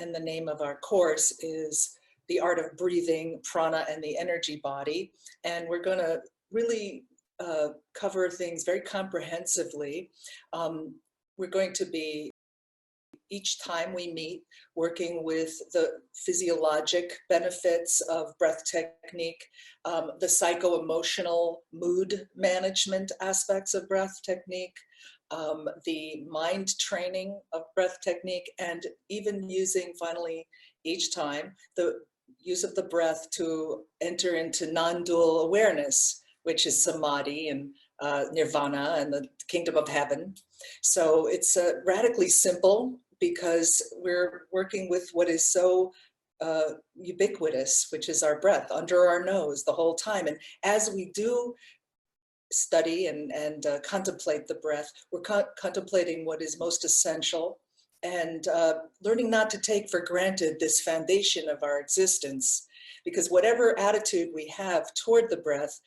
and the name of our course is The Art of Breathing, Prana, and the Energy Body. And we're going to really cover things very comprehensively. We're going to be, each time we meet, working with the physiologic benefits of breath technique, the psycho-emotional mood management aspects of breath technique, the mind training of breath technique, and even using, finally, each time, the use of the breath to enter into non-dual awareness, which is samadhi and nirvana and the kingdom of heaven. So it's radically simple because we're working with what is so ubiquitous, which is our breath under our nose the whole time. And as we do study and contemplate the breath, we're contemplating what is most essential and learning not to take for granted this foundation of our existence, because whatever attitude we have toward the breath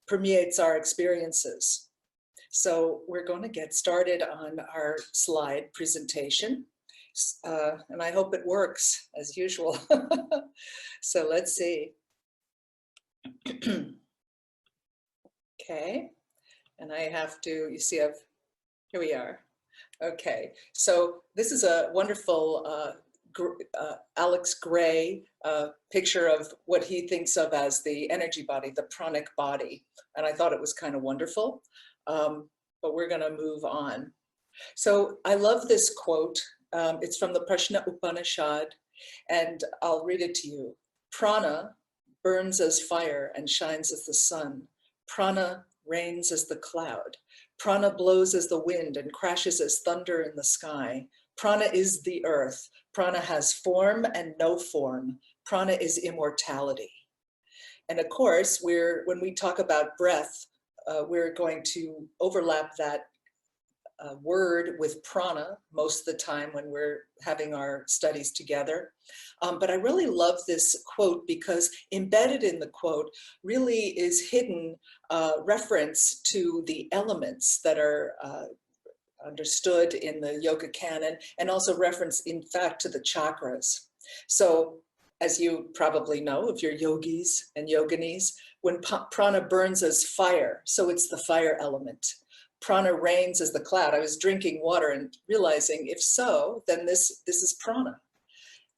permeates our experiences. So we're going to get started on our slide presentation. And I hope it works as usual. So let's see. Okay. And I have to, you see, here we are. Okay. So this is a wonderful Alex Gray picture of what he thinks of as the energy body, the pranic body. And I thought it was kind of wonderful, but we're going to move on. So I love this quote. It's from the Prashna Upanishad, and I'll read it to you. Prana burns as fire and shines as the sun. Prana reigns as the cloud. Prana blows as the wind and crashes as thunder in the sky. Prana is the earth. Prana has form and no form. Prana is immortality. And of course, when we talk about breath, we're going to overlap that word with prana most of the time when we're having our studies together. But I really love this quote because embedded in the quote really is hidden reference to the elements that are understood in the yoga canon, and also reference, in fact, to the chakras. So as you probably know, if you're yogis and yoginis, when prana burns as fire, so it's the fire element. Prana reigns as the cloud. I was drinking water and realizing, if so, then this is prana.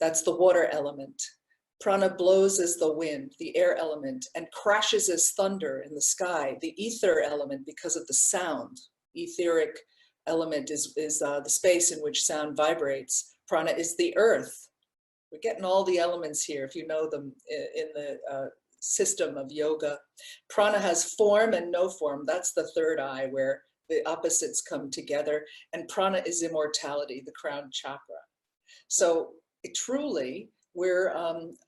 That's the water element. Prana blows as the wind, the air element, and crashes as thunder in the sky, the ether element, because of the sound. Etheric element is the space in which sound vibrates. Prana is the earth. We're getting all the elements here, if you know them in the system of yoga. Prana has form and no form. That's the third eye, where the opposites come together. And prana is immortality, the crown chakra. So truly,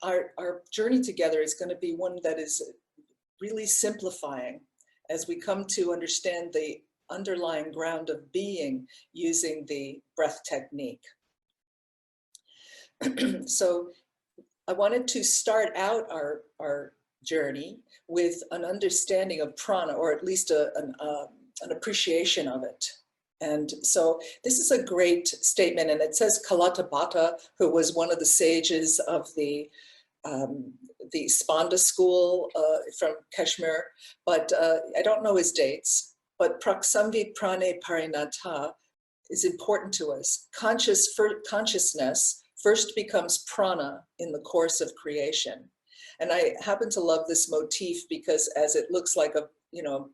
our journey together is going to be one that is really simplifying as we come to understand the underlying ground of being using the breath technique. So I wanted to start out our journey with an understanding of prana, or at least an appreciation of it. And so this is a great statement, and it says Kalatapata, who was one of the sages of the Spanda school from Kashmir, but I don't know his dates, but Praksamvid Prane Parinata is important to us. Consciousness first becomes prana in the course of creation. And I happen to love this motif because as it looks like a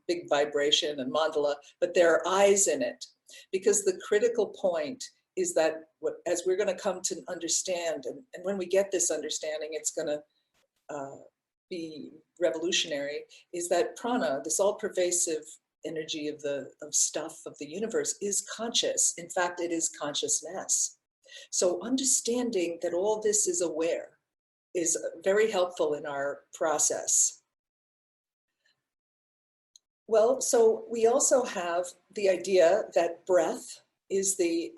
big vibration and mandala, but there are eyes in it. Because the critical point is that as we're going to come to understand, and when we get this understanding, it's going to be revolutionary, is that prana, this all-pervasive energy of stuff of the universe, is conscious. In fact, it is consciousness. So understanding that all this is aware is very helpful in our process. Well, so we also have the idea that breath is the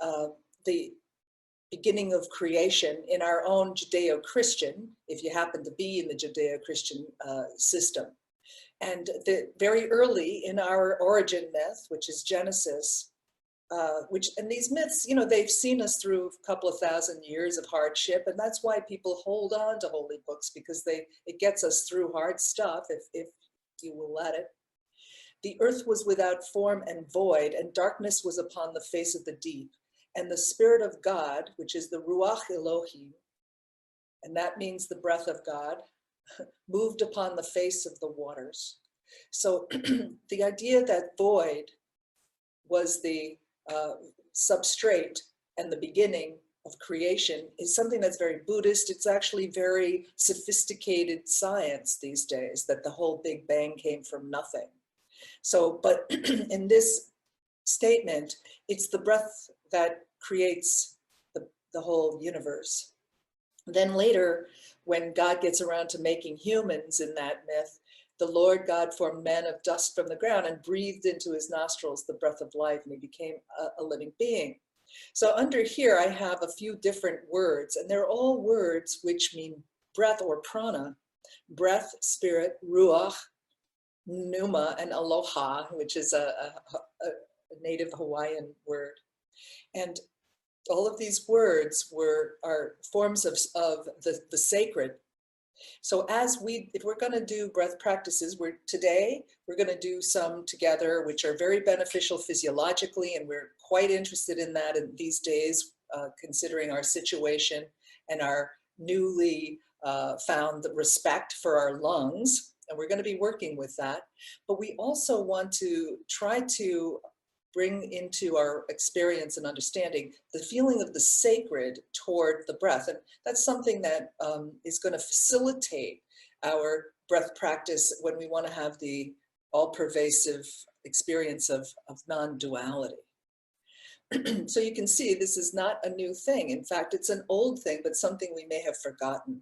beginning of creation in our own Judeo-Christian, if you happen to be in the Judeo-Christian system. And very early in our origin myth, which is Genesis, and these myths, you know, they've seen us through a couple of thousand years of hardship, and that's why people hold on to holy books, because it gets us through hard stuff if you will let it. The earth was without form and void, and darkness was upon the face of the deep. And the Spirit of God, which is the Ruach Elohim, and that means the breath of God, moved upon the face of the waters. So the idea that void was the substrate and the beginning of creation is something that's very Buddhist. It's actually very sophisticated science these days, that the whole Big Bang came from nothing. So, but in this statement, it's the breath that creates the whole universe. Then later, when God gets around to making humans in that myth, the Lord God formed man of dust from the ground and breathed into his nostrils the breath of life, and he became a living being. So under here, I have a few different words, and they're all words which mean breath or prana, breath, spirit, ruach, pneuma, and aloha, which is a native Hawaiian word. And all of these words are forms of the sacred. So if we're going to do breath practices, today we're going to do some together, which are very beneficial physiologically, and we're quite interested in that in these days, considering our situation and our newly found respect for our lungs. And we're going to be working with that. But we also want to try to bring into our experience and understanding the feeling of the sacred toward the breath. And that's something that is going to facilitate our breath practice when we want to have the all-pervasive experience of non-duality. So you can see this is not a new thing. In fact, it's an old thing, but something we may have forgotten.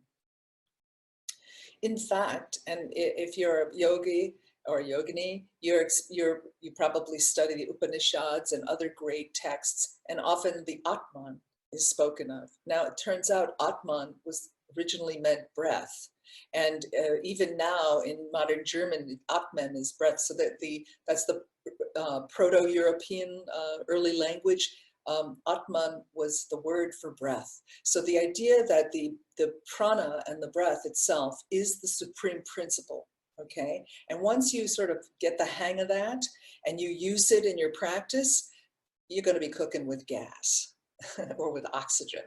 In fact, and if you're a yogi or a yogini, you probably study the Upanishads and other great texts, and often the Atman is spoken of. Now, it turns out Atman was originally meant breath. And even now in modern German, Atman is breath. So that's the Proto-European early language. Atman was the word for breath. So the idea that the prana and the breath itself is the supreme principle, okay? And once you sort of get the hang of that and you use it in your practice, you're going to be cooking with gas or with oxygen.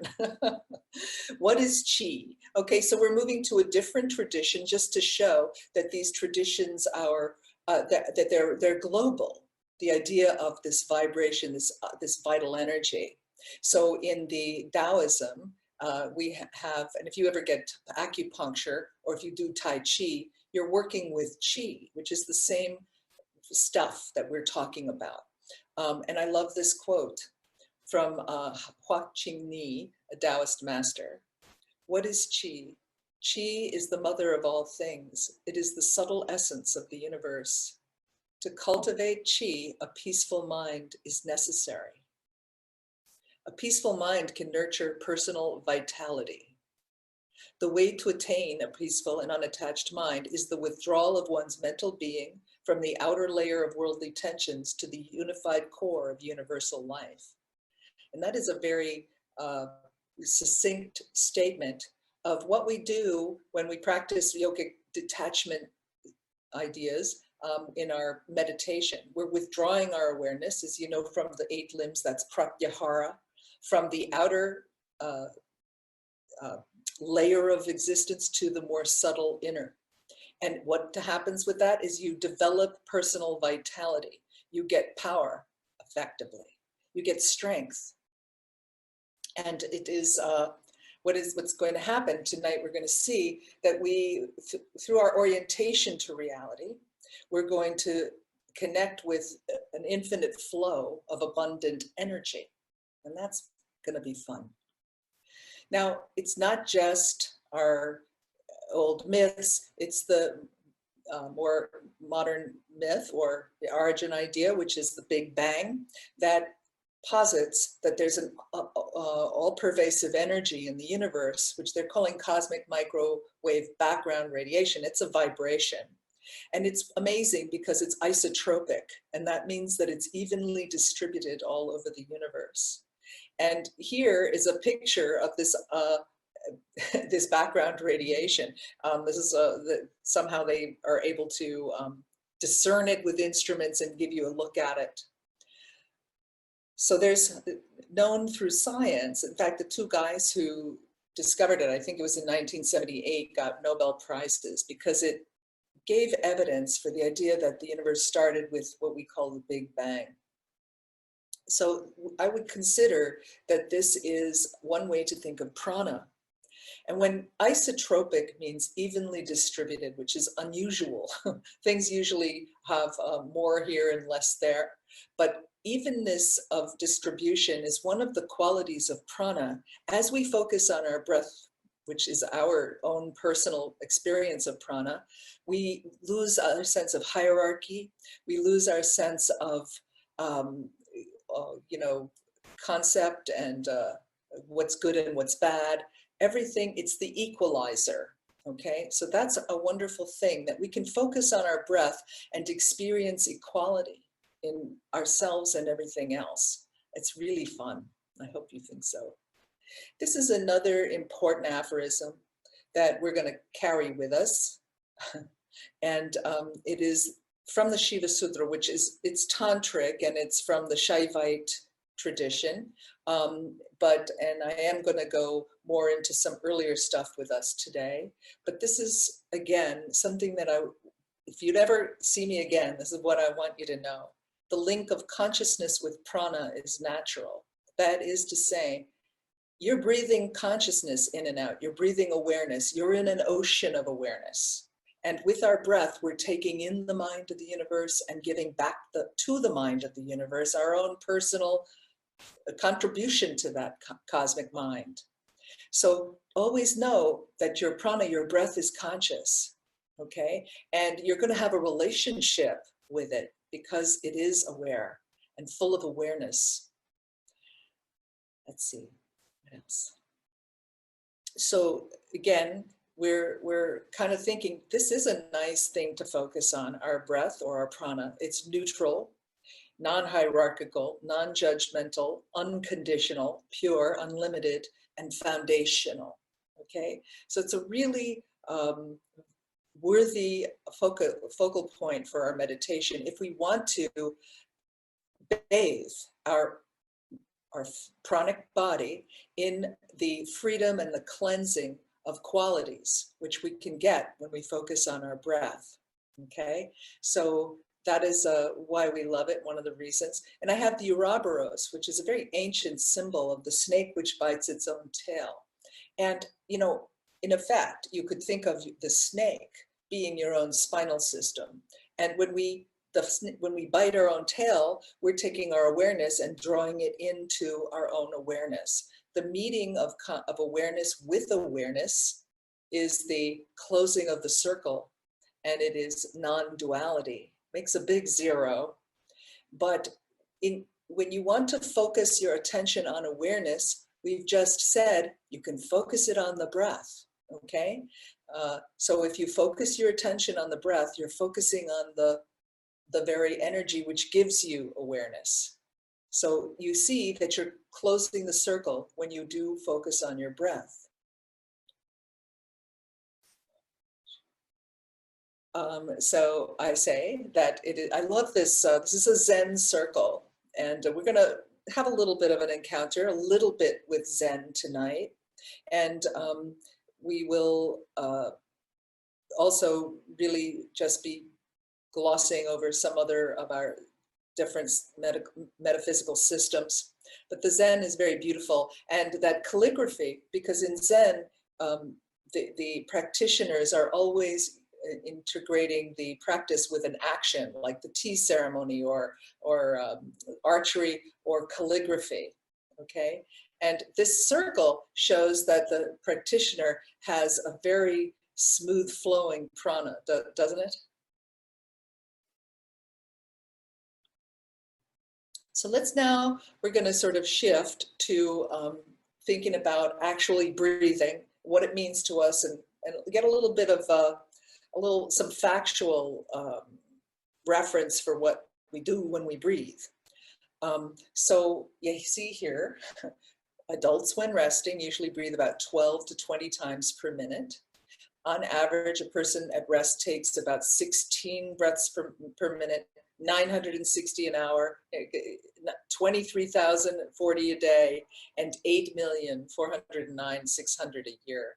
What is qi? Okay, so we're moving to a different tradition just to show that these traditions are, that they're global. The idea of this vibration, this vital energy. So in the Taoism, we have, and if you ever get acupuncture or if you do Tai Chi, you're working with qi, which is the same stuff that we're talking about. And I love this quote from Hua Qingni, a Taoist master. What is qi? Qi is the mother of all things. It is the subtle essence of the universe. To cultivate qi, a peaceful mind is necessary. A peaceful mind can nurture personal vitality. The way to attain a peaceful and unattached mind is the withdrawal of one's mental being from the outer layer of worldly tensions to the unified core of universal life. And that is a very succinct statement of what we do when we practice yogic detachment ideas in our meditation. We're withdrawing our awareness, as you know, from the 8 limbs, that's pratyahara, from the outer layer of existence to the more subtle inner. And what happens with that is you develop personal vitality. You get power, effectively. You get strength. And it is what's going to happen tonight. We're going to see that through our orientation to reality, we're going to connect with an infinite flow of abundant energy. And that's going to be fun. Now, it's not just our old myths, it's the more modern myth or the origin idea, which is the Big Bang, that posits that there's an all-pervasive energy in the universe, which they're calling cosmic microwave background radiation. It's a vibration. And it's amazing because it's isotropic, and that means that it's evenly distributed all over the universe. And here is a picture of this this background radiation. This is somehow they are able to discern it with instruments and give you a look at it. So there's known through science, in fact, the two guys who discovered it, I think it was in 1978, got Nobel Prizes because it gave evidence for the idea that the universe started with what we call the Big Bang. So I would consider that this is one way to think of prana. And when isotropic means evenly distributed, which is unusual, things usually have more here and less there, but evenness of distribution is one of the qualities of prana. As we focus on our breath, which is our own personal experience of prana, we lose our sense of hierarchy, we lose our sense of concept and what's good and what's bad. Everything, it's the equalizer, okay? So that's a wonderful thing, that we can focus on our breath and experience equality in ourselves and everything else. It's really fun. I hope you think so. This is another important aphorism that we're going to carry with us. And it is from the Shiva Sutra, which is, it's tantric and it's from the Shaivite tradition. And I am going to go more into some earlier stuff with us today. But this is, again, something that if you'd ever see me again, this is what I want you to know. The link of consciousness with prana is natural. That is to say, you're breathing consciousness in and out. You're breathing awareness. You're in an ocean of awareness. And with our breath, we're taking in the mind of the universe and giving back to the mind of the universe our own personal contribution to that cosmic mind. So always know that your prana, your breath, is conscious, okay? And you're going to have a relationship with it because it is aware and full of awareness. Let's see, what else? So again, we're kind of thinking this is a nice thing to focus on, our breath or our prana. It's neutral, non-hierarchical, non-judgmental, unconditional, pure, unlimited, and foundational, okay? So it's a really worthy focal point for our meditation if we want to bathe our pranic body in the freedom and the cleansing of qualities, which we can get when we focus on our breath, okay? So that is why we love it, one of the reasons. And I have the Ouroboros, which is a very ancient symbol of the snake which bites its own tail. And, you know, in effect, you could think of the snake being your own spinal system. And when we bite our own tail, we're taking our awareness and drawing it into our own awareness. The meeting of awareness with awareness is the closing of the circle, and it is non-duality. Makes a big zero. But when you want to focus your attention on awareness, we've just said you can focus it on the breath, okay? So if you focus your attention on the breath, you're focusing on the very energy which gives you awareness. So you see that you're closing the circle when you do focus on your breath. So I say that I love this. This is a Zen circle, and we're going to have a little bit of an encounter, a little bit with Zen tonight. And we will also really just be glossing over some other of our different metaphysical systems. But the Zen is very beautiful. And that calligraphy, because in Zen, the practitioners are always integrating the practice with an action, like the tea ceremony or archery or calligraphy, okay? And this circle shows that the practitioner has a very smooth flowing prana, doesn't it? So we're going to sort of shift to thinking about actually breathing, what it means to us, and get a little bit of some factual reference for what we do when we breathe. So you see here, adults when resting usually breathe about 12 to 20 times per minute. On average, a person at rest takes about 16 breaths per minute, 960 an hour, 23,040 a day, and 8,409,600 a year.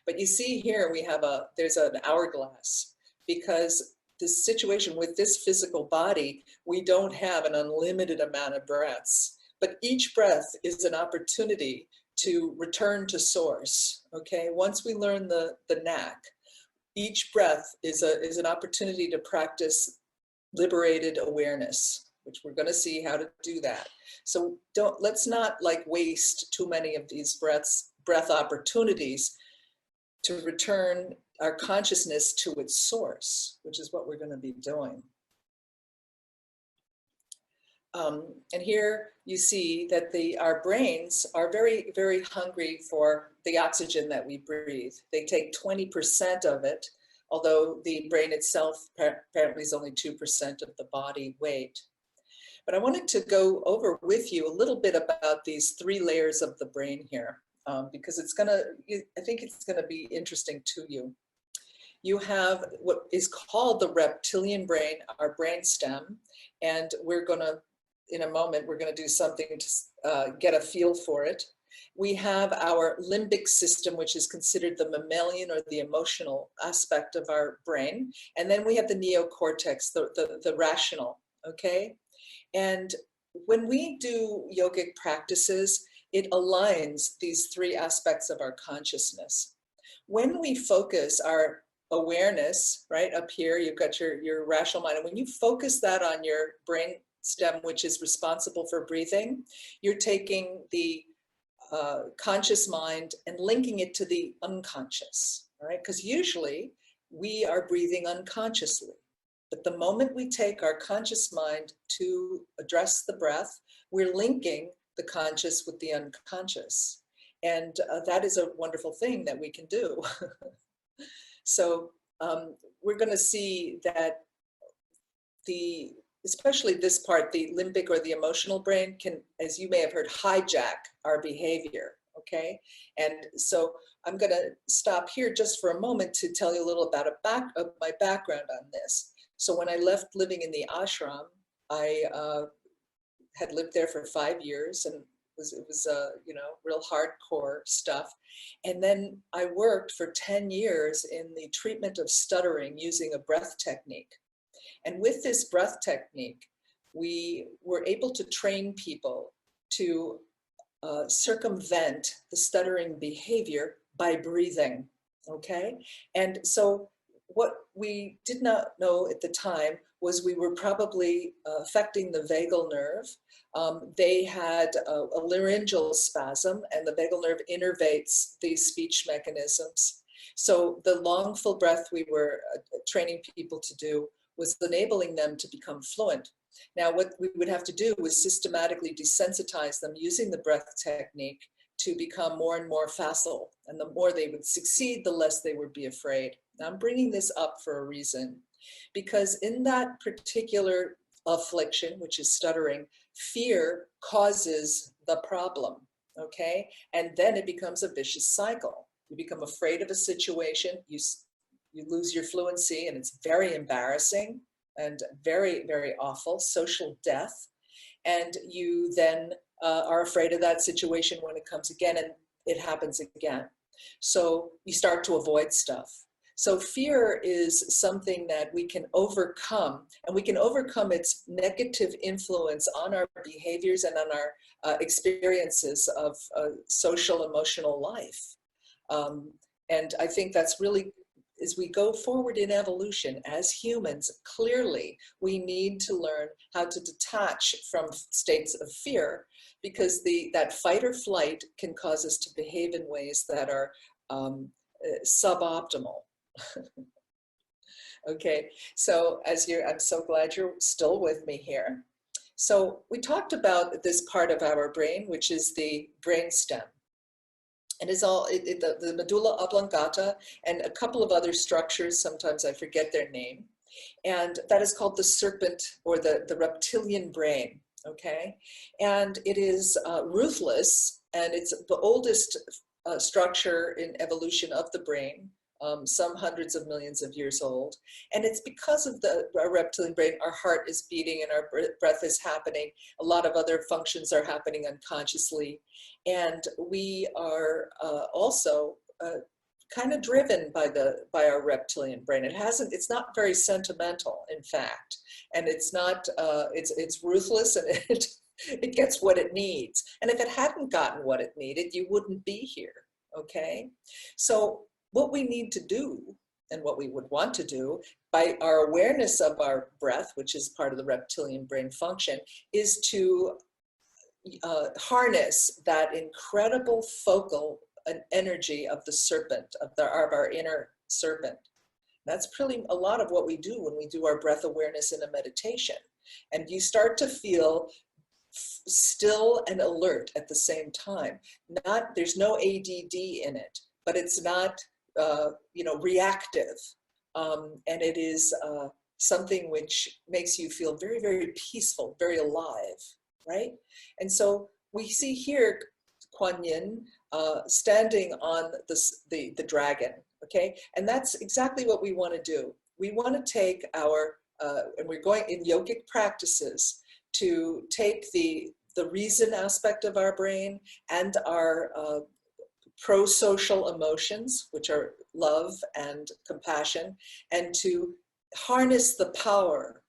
But you see here, there's an hourglass, because this situation with this physical body, we don't have an unlimited amount of breaths, but each breath is an opportunity to return to source, okay? Once we learn the knack, each breath is an opportunity to practice liberated awareness, which we're gonna see how to do that. So let's not like waste too many of these breath opportunities to return our consciousness to its source, which is what we're gonna be doing. And here you see that our brains are very, very hungry for the oxygen that we breathe. They take 20% of it, although the brain itself apparently is only 2% of the body weight. But I wanted to go over with you a little bit about these 3 layers of the brain here, because I think it's gonna be interesting to you. You have what is called the reptilian brain, our brain stem, and in a moment, we're going to do something to get a feel for it. We have our limbic system, which is considered the mammalian or the emotional aspect of our brain. And then we have the neocortex, the rational, okay? And when we do yogic practices, it aligns these 3 aspects of our consciousness. When we focus our awareness, right up here, you've got your rational mind, and when you focus that on your brain stem, which is responsible for breathing, you're taking the conscious mind and linking it to the unconscious, all right? Because usually we are breathing unconsciously. But the moment we take our conscious mind to address the breath, we're linking the conscious with the unconscious. And that is a wonderful thing that we can do. So we're going to see that especially this part, the limbic or the emotional brain, can, as you may have heard, hijack our behavior, okay? And so I'm going to stop here just for a moment to tell you a little about my background on this. So when I left living in the ashram, I had lived there for 5 years, and it was real hardcore stuff. And then I worked for 10 years in the treatment of stuttering using a breath technique. And with this breath technique, we were able to train people to circumvent the stuttering behavior by breathing, okay? And so what we did not know at the time was we were probably affecting the vagal nerve. They had a laryngeal spasm, and the vagal nerve innervates these speech mechanisms. So the long, full breath we were training people to do was enabling them to become fluent. Now, what we would have to do was systematically desensitize them using the breath technique to become more and more facile. And the more they would succeed, the less they would be afraid. Now, I'm bringing this up for a reason, because in that particular affliction, which is stuttering, fear causes the problem, okay? And then it becomes a vicious cycle. You become afraid of a situation, you lose your fluency, and it's very embarrassing and very, very awful, social death. And you then are afraid of that situation when it comes again, and it happens again. So you start to avoid stuff. So fear is something that we can overcome, and we can overcome its negative influence on our behaviors and on our experiences of social, emotional life. And I think that's really, as we go forward in evolution as humans, clearly we need to learn how to detach from states of fear, because that fight or flight can cause us to behave in ways that are suboptimal. Okay, so I'm so glad you're still with me here. So we talked about this part of our brain, which is the brain stem. And it's all the medulla oblongata and a couple of other structures. Sometimes I forget their name. And that is called the serpent or the reptilian brain, okay? And it is ruthless, and it's the oldest structure in evolution of the brain, some hundreds of millions of years old. And it's because of our reptilian brain, our heart is beating and our breath is happening. A lot of other functions are happening unconsciously. And we are also kind of driven by our reptilian brain. It's not very sentimental, in fact, and it's not it's ruthless, and it gets what it needs. And if it hadn't gotten what it needed, you wouldn't be here. Okay, so what we need to do, and what we would want to do by our awareness of our breath, which is part of the reptilian brain function, is to harness that incredible focal energy of the serpent, of our inner serpent. That's really a lot of what we do when we do our breath awareness in a meditation. And you start to feel still and alert at the same time. There's no ADD in it, but it's not reactive. And it is something which makes you feel very, very peaceful, very alive, right? And so we see here Kuan Yin standing on the dragon, okay? And that's exactly what we want to do. We want to take and we're going in yogic practices to take the reason aspect of our brain and our pro-social emotions, which are love and compassion, and to harness the power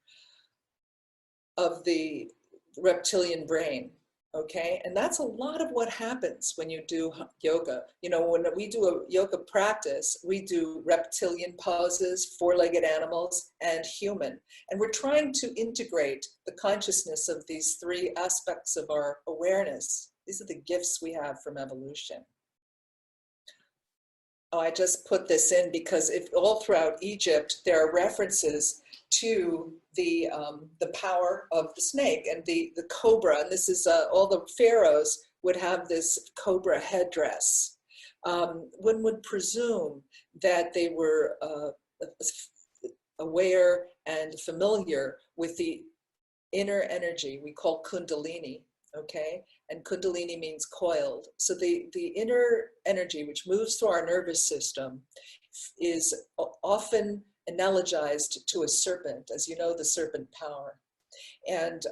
of the reptilian brain, okay? And that's a lot of what happens when you do yoga. You know, when we do a yoga practice, we do reptilian poses, four-legged animals, and human. And we're trying to integrate the consciousness of these three aspects of our awareness. These are the gifts we have from evolution. Oh, I just put this in because all throughout Egypt, there are references to the power of the snake and the cobra. And this is all the pharaohs would have this cobra headdress. One would presume that they were aware and familiar with the inner energy we call kundalini, okay? And kundalini means coiled. So the inner energy which moves through our nervous system is often analogized to a serpent, as you know, the serpent power. And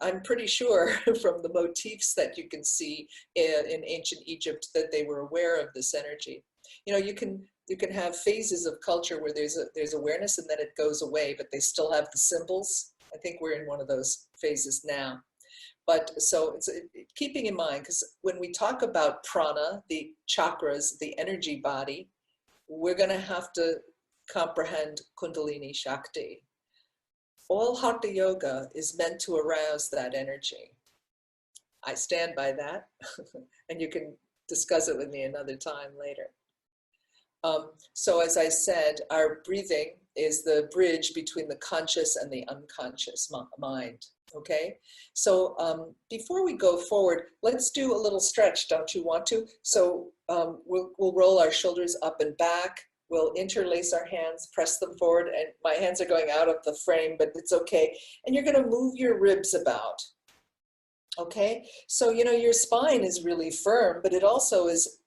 I'm pretty sure from the motifs that you can see in ancient Egypt that they were aware of this energy. You know, you can have phases of culture where there's awareness and then it goes away, but they still have the symbols. I think we're in one of those phases now. But so it's keeping in mind, because when we talk about prana, the chakras, the energy body, we're going to have to comprehend Kundalini Shakti. All Hatha Yoga is meant to arouse that energy. I stand by that, and you can discuss it with me another time later. So as I said, our breathing is the bridge between the conscious and the unconscious mind. Okay, so before we go forward, let's do a little stretch, don't you want to? So we'll roll our shoulders up and back. We'll interlace our hands, press them forward, and my hands are going out of the frame, but it's okay. And you're going to move your ribs about. Okay, so you know your spine is really firm, but it also is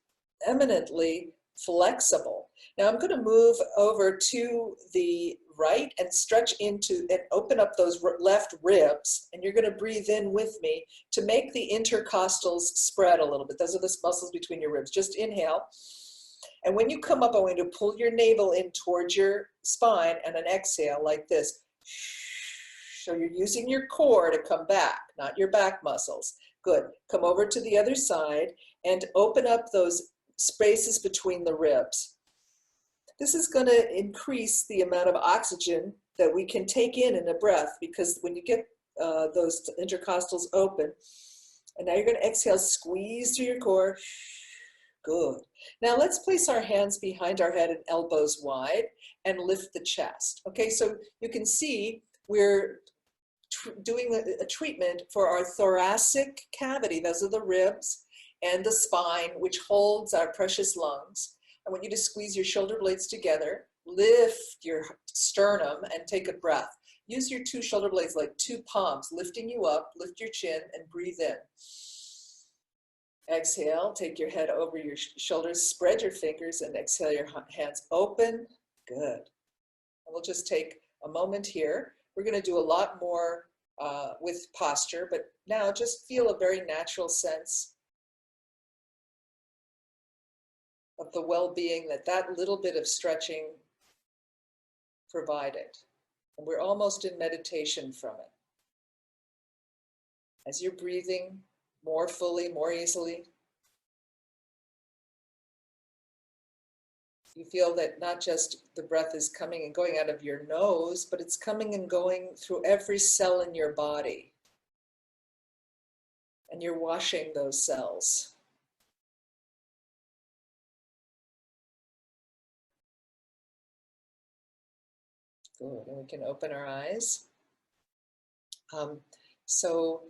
eminently flexible. Now I'm going to move over to the right and stretch into and open up those left ribs, and you're going to breathe in with me to make the intercostals spread a little bit. Those are the muscles between your ribs. Just inhale, and when you come up, I want you to pull your navel in towards your spine, and an exhale like this. So you're using your core to come back, not your back muscles. Good. Come over to the other side and open up those spaces between the ribs. This is going to increase the amount of oxygen that we can take in a breath, because when you get those intercostals open, and now you're going to exhale, squeeze through your core. Good. Now let's place our hands behind our head and elbows wide and lift the chest. Okay, so you can see we're doing a treatment for our thoracic cavity. Those are the ribs. and the spine, which holds our precious lungs. I want you to squeeze your shoulder blades together, lift your sternum, and take a breath. Use your two shoulder blades like two palms, lifting you up, lift your chin, and breathe in. Exhale, take your head over your shoulders, spread your fingers, and exhale your hands open. Good. And we'll just take a moment here. We're going to do a lot more with posture, but now just feel a very natural sense of the well-being that that little bit of stretching provided. And we're almost in meditation from it. As you're breathing more fully, more easily, you feel that not just the breath is coming and going out of your nose, but it's coming and going through every cell in your body. And you're washing those cells. Good, and we can open our eyes. So,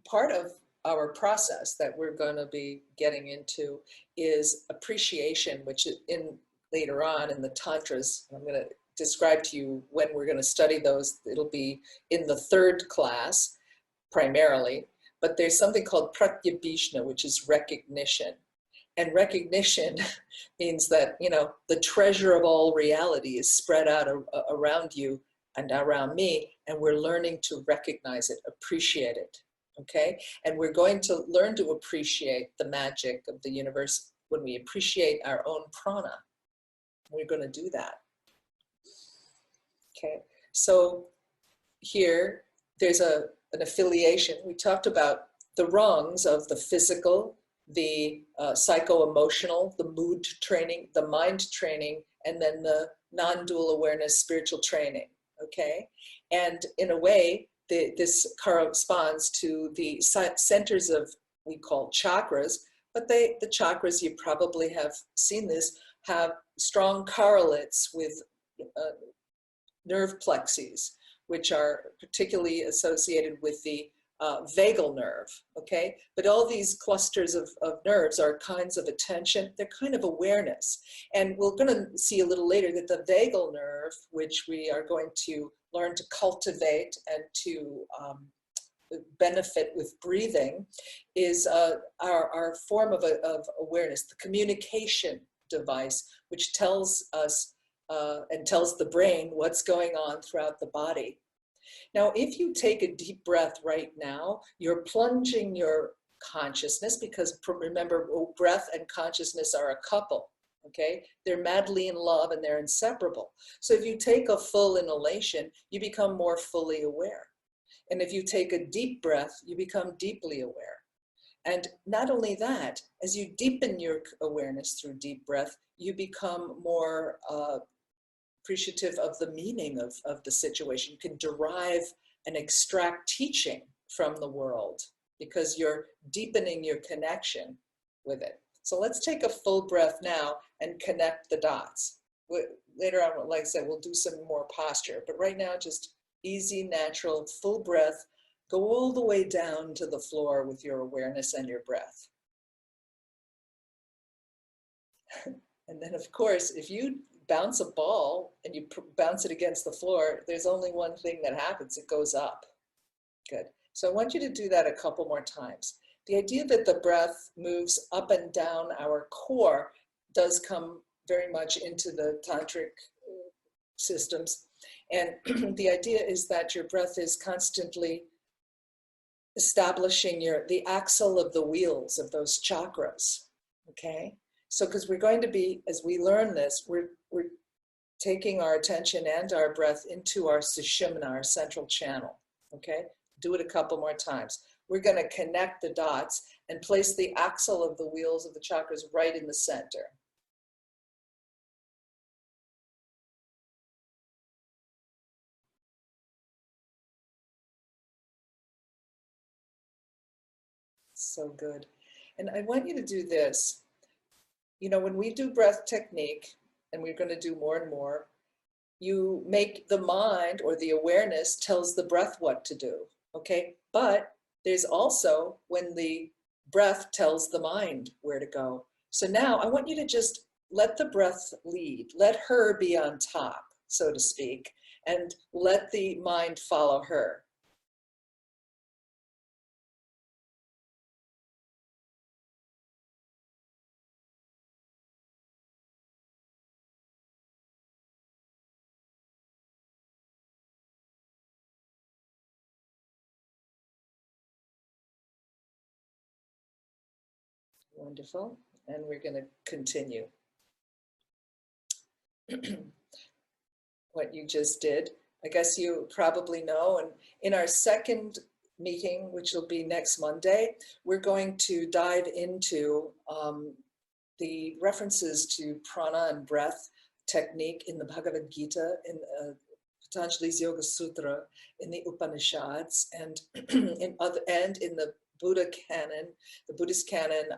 part of our process that we're going to be getting into is appreciation, which in later on in the tantras, I'm going to describe to you when we're going to study those. It'll be in the third class primarily, but there's something called pratyabhishna, which is recognition. And recognition means that, the treasure of all reality is spread out around you and around me, and we're learning to recognize it, appreciate it, okay? And we're going to learn to appreciate the magic of the universe when we appreciate our own prana. We're going to do that, okay? So here, there's an affiliation. We talked about the rungs of the physical, the psycho-emotional, the mood training, the mind training, and then the non-dual awareness spiritual training, okay? And in a way, this corresponds to the centers of, we call chakras, but the chakras, you probably have seen this, have strong correlates with nerve plexes, which are particularly associated with the vagal nerve, okay? But all these clusters of nerves are kinds of attention, they're kind of awareness. And we're going to see a little later that the vagal nerve, which we are going to learn to cultivate and to benefit with breathing, is our form of awareness, the communication device, which tells us and tells the brain what's going on throughout the body. Now, if you take a deep breath right now, you're plunging your consciousness, because remember, breath and consciousness are a couple, okay? They're madly in love and they're inseparable. So if you take a full inhalation, you become more fully aware. And if you take a deep breath, you become deeply aware. And not only that, as you deepen your awareness through deep breath, you become more appreciative of the meaning of the situation. You can derive and extract teaching from the world because you're deepening your connection with it. So let's take a full breath now and connect the dots. Later on, like I said, we'll do some more posture, but right now, just easy, natural, full breath. Go all the way down to the floor with your awareness and your breath. And then, of course, if you bounce a ball and you bounce it against the floor, there's only one thing that happens, it goes up. Good. So I want you to do that a couple more times. The idea that the breath moves up and down our core does come very much into the tantric systems. And the idea is that your breath is constantly establishing the axle of the wheels of those chakras, okay? So, because we're going to be, as we learn this, we're taking our attention and our breath into our sushumna, our central channel, okay? Do it a couple more times. We're going to connect the dots and place the axle of the wheels of the chakras right in the center. So good. And I want you to do this. You know, when we do breath technique, and we're going to do more and more, you make the mind, or the awareness tells the breath what to do, okay? But there's also, when the breath tells the mind where to go. So now I want you to just let the breath lead. Let her be on top, so to speak, and let the mind follow her. Wonderful. And we're going to continue what you just did. I guess you probably know, and in our second meeting, which will be next Monday, we're going to dive into the references to prana and breath technique in the Bhagavad Gita, in Patanjali's Yoga Sutra, in the Upanishads, and in the Buddha canon, the Buddhist canon,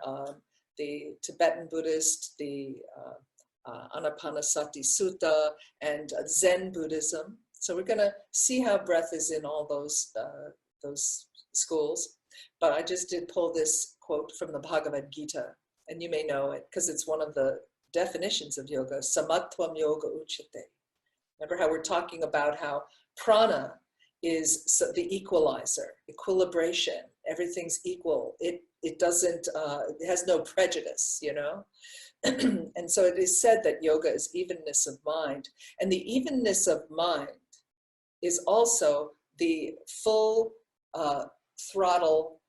the Tibetan Buddhist, the Anapanasati Sutta, and Zen Buddhism. So we're going to see how breath is in all those schools. But I just did pull this quote from the Bhagavad Gita, and you may know it because it's one of the definitions of yoga, samatvam yoga uchate. Remember how we're talking about how prana is the equalizer, equilibration, everything's equal. It doesn't, it has no prejudice, you know? And so it is said that yoga is evenness of mind. And the evenness of mind is also the full throttle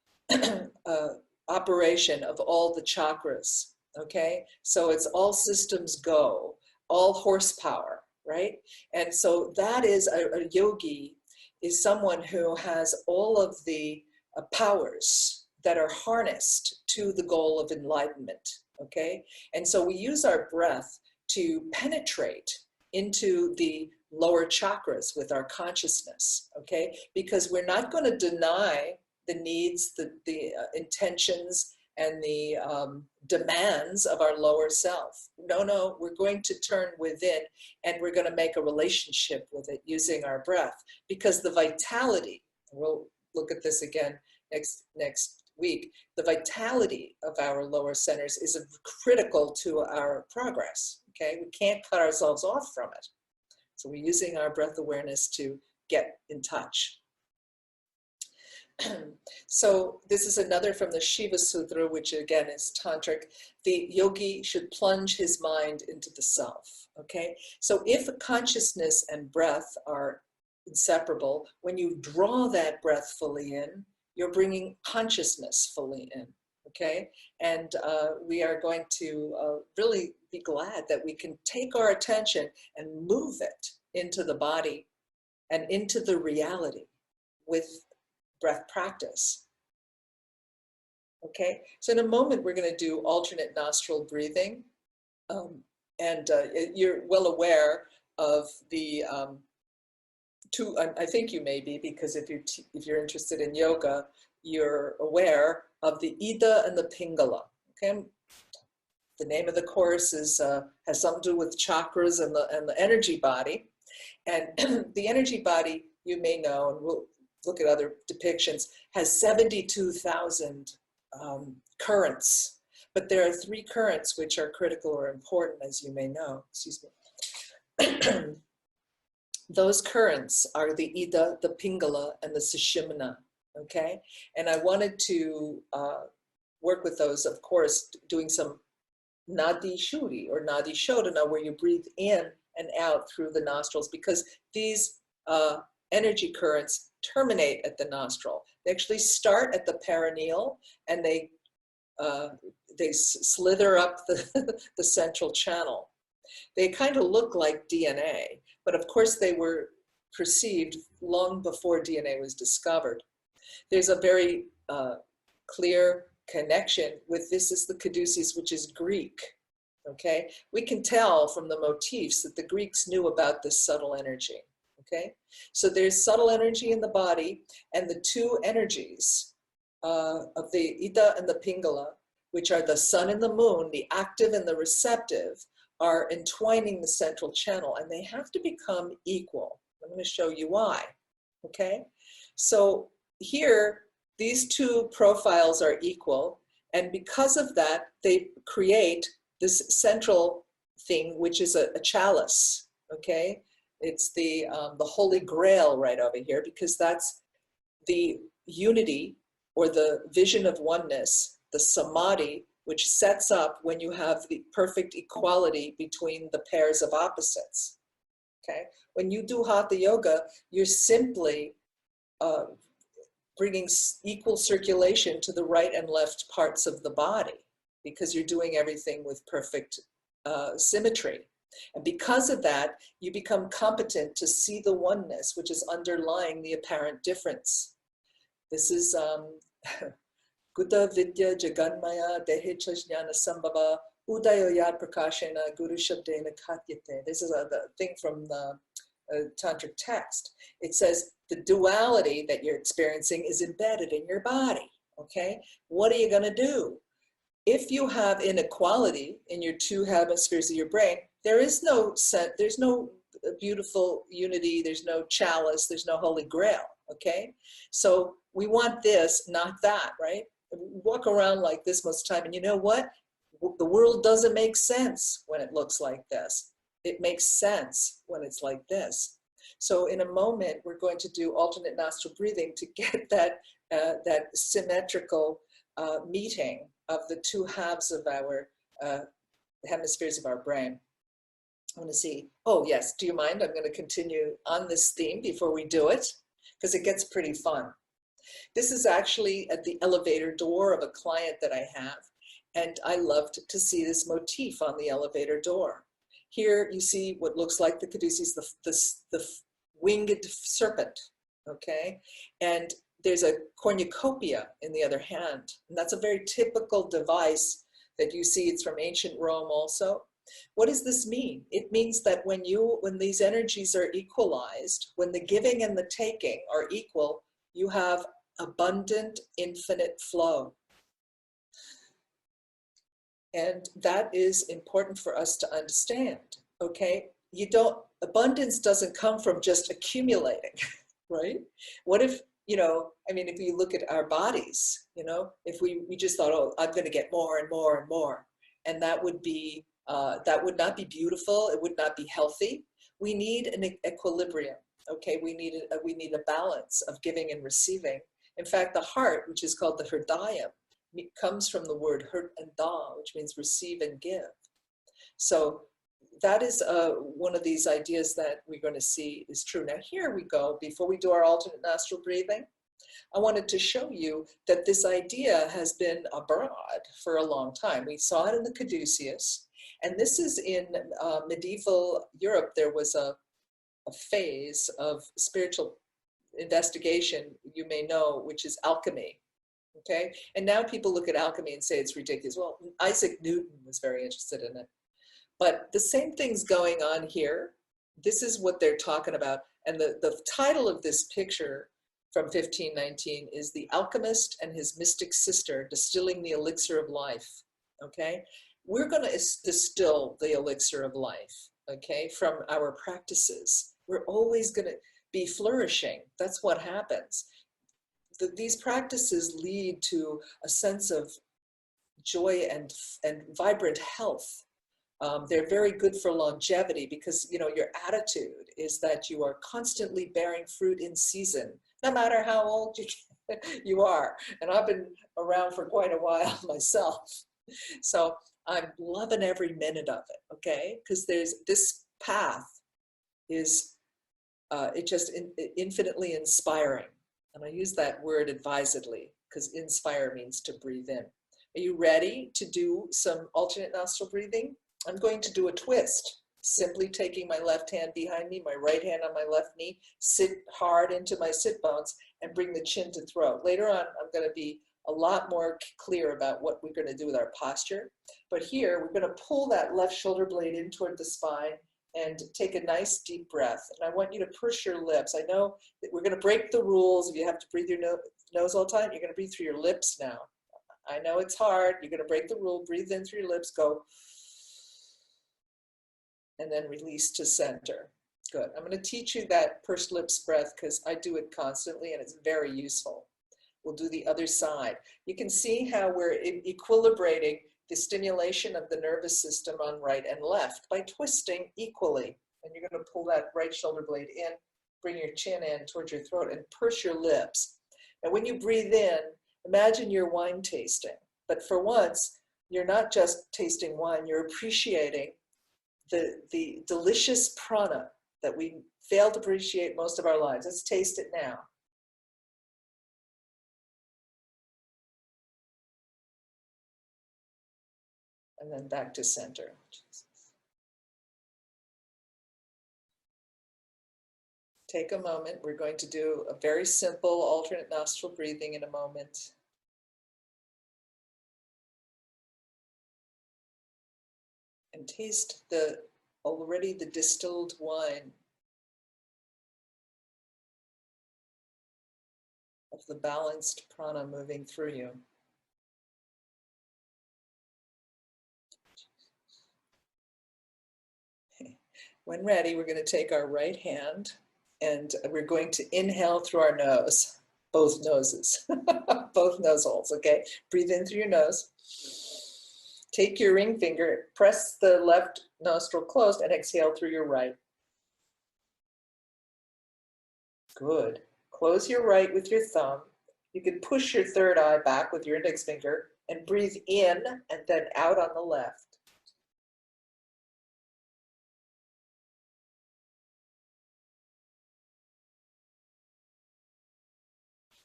operation of all the chakras, okay? So it's all systems go, all horsepower, right? And so that is a yogi is someone who has all of the powers that are harnessed to the goal of enlightenment, okay? And so we use our breath to penetrate into the lower chakras with our consciousness, okay? Because we're not going to deny the needs, the intentions, and the demands of our lower self. No, we're going to turn within and we're going to make a relationship with it using our breath, because the vitality, we'll look at this again next week, the vitality of our lower centers is critical to our progress, okay? We can't cut ourselves off from it. So we're using our breath awareness to get in touch. So this is another from the Shiva Sutra, which again is tantric. The yogi should plunge his mind into the self, okay? So if consciousness and breath are inseparable, when you draw that breath fully in, you're bringing consciousness fully in, okay? And we are going to really be glad that we can take our attention and move it into the body and into the reality with breath practice. Okay, so in a moment we're going to do alternate nostril breathing, and you're well aware of the two. I think you may be, because if you're interested in yoga, you're aware of the Ida and the Pingala. Okay, the name of the course is has something to do with chakras and the energy body, and the energy body, you may know, and we'll look at other depictions, has 72,000 currents. But there are 3 currents which are critical or important, as you may know. Excuse me. Those currents are the Ida, the Pingala, and the Sushumna, okay? And I wanted to work with those, of course, doing some Nadi Shuri or Nadi Shodhana, where you breathe in and out through the nostrils, because these energy currents terminate at the nostril. They actually start at the perineal, and they slither up the central channel. They kind of look like DNA, but of course they were perceived long before DNA was discovered. There's a very clear connection with, this is the caduceus, which is Greek, okay? We can tell from the motifs that the Greeks knew about this subtle energy. Okay, so there's subtle energy in the body, and the 2 energies of the Ida and the Pingala, which are the sun and the moon, the active and the receptive, are entwining the central channel, and they have to become equal. I'm going to show you why. Okay, so here these 2 profiles are equal, And because of that, they create this central thing, which is a chalice, okay? It's the Holy Grail right over here, because that's the unity or the vision of oneness, the samadhi, which sets up when you have the perfect equality between the pairs of opposites, okay? When you do Hatha Yoga, you're simply bringing equal circulation to the right and left parts of the body, because you're doing everything with perfect symmetry. And because of that, you become competent to see the oneness, which is underlying the apparent difference. This is Gutta Vidya Jaganmaya Dehe Chajnana Sambhava Udayo Yad Prakashena Guru Shabdena Katyate. This is the thing from the tantric text. It says the duality that you're experiencing is embedded in your body. Okay, what are you going to do? If you have inequality in your two hemispheres of your brain, there's no beautiful unity, there's no chalice, there's no holy grail. Okay, so we want this, not that, right? We walk around like this most of the time, and you know what? The world doesn't make sense when it looks like this. It makes sense when it's like this. So in a moment, we're going to do alternate nostril breathing to get that, that symmetrical meeting of the two halves of our hemispheres of our brain. I want to see, oh yes, do you mind? I'm going to continue on this theme before we do it, because it gets pretty fun. This is actually at the elevator door of a client that I have, and I loved to see this motif on the elevator door. Here you see what looks like the caduceus, the winged serpent, okay? And there's a cornucopia in the other hand, and that's a very typical device that you see. It's from ancient Rome also. What does this mean? It means that when these energies are equalized, when the giving and the taking are equal, you have abundant, infinite flow. And that is important for us to understand, okay? Abundance doesn't come from just accumulating, right? What if, if you look at our bodies, if we just thought, oh, I'm gonna get more and more and more, and that would not be beautiful, it would not be healthy. We need an equilibrium, okay? We need a balance of giving and receiving. In fact, the heart, which is called the hridayam, comes from the word hrt and da, which means receive and give. So that is one of these ideas that we're going to see is true. Now here we go. Before we do our alternate nostril breathing, I wanted to show you that this idea has been abroad for a long time. We saw it in the caduceus, and this is in medieval Europe. There was a phase of spiritual investigation, you may know, which is alchemy. Okay, and now people look at alchemy and say it's ridiculous. Well, Isaac Newton was very interested in it. But the same thing's going on here. This is what they're talking about. And the title of this picture from 1519 is The Alchemist and His Mystic Sister Distilling the Elixir of Life. Okay, we're going to distill the elixir of life, okay, from our practices. We're always going to be flourishing. That's what happens. These practices lead to a sense of joy and vibrant health. They're very good for longevity because, your attitude is that you are constantly bearing fruit in season, no matter how old you are. And I've been around for quite a while myself. So I'm loving every minute of it, okay? Because this path is infinitely inspiring. And I use that word advisedly because inspire means to breathe in. Are you ready to do some alternate nostril breathing? I'm going to do a twist, simply taking my left hand behind me, my right hand on my left knee, sit hard into my sit bones, and bring the chin to throat. Later on, I'm going to be a lot more clear about what we're going to do with our posture. But here, we're going to pull that left shoulder blade in toward the spine and take a nice deep breath. And I want you to push your lips. I know that we're going to break the rules. If you have to breathe your nose all the time, you're going to breathe through your lips now. I know it's hard. You're going to break the rule. Breathe in through your lips. Go. And then release to center. Good. I'm going to teach you that pursed lips breath because I do it constantly and it's very useful. We'll do the other side. You can see how we're equilibrating the stimulation of the nervous system on right and left by twisting equally. And you're going to pull that right shoulder blade in, bring your chin in towards your throat, and purse your lips. And when you breathe in, imagine you're wine tasting. But for once, you're not just tasting wine, you're appreciating the delicious prana that we fail to appreciate most of our lives. Let's taste it now. And then back to center. Take a moment. We're going to do a very simple alternate nostril breathing in a moment. And taste already the distilled wine of the balanced prana moving through you. When ready, we're going to take our right hand and we're going to inhale through our nose, both noses, both nose holes, okay? Breathe in through your nose. Take your ring finger, press the left nostril closed, and exhale through your right. Good. Close your right with your thumb. You can push your third eye back with your index finger and breathe in and then out on the left.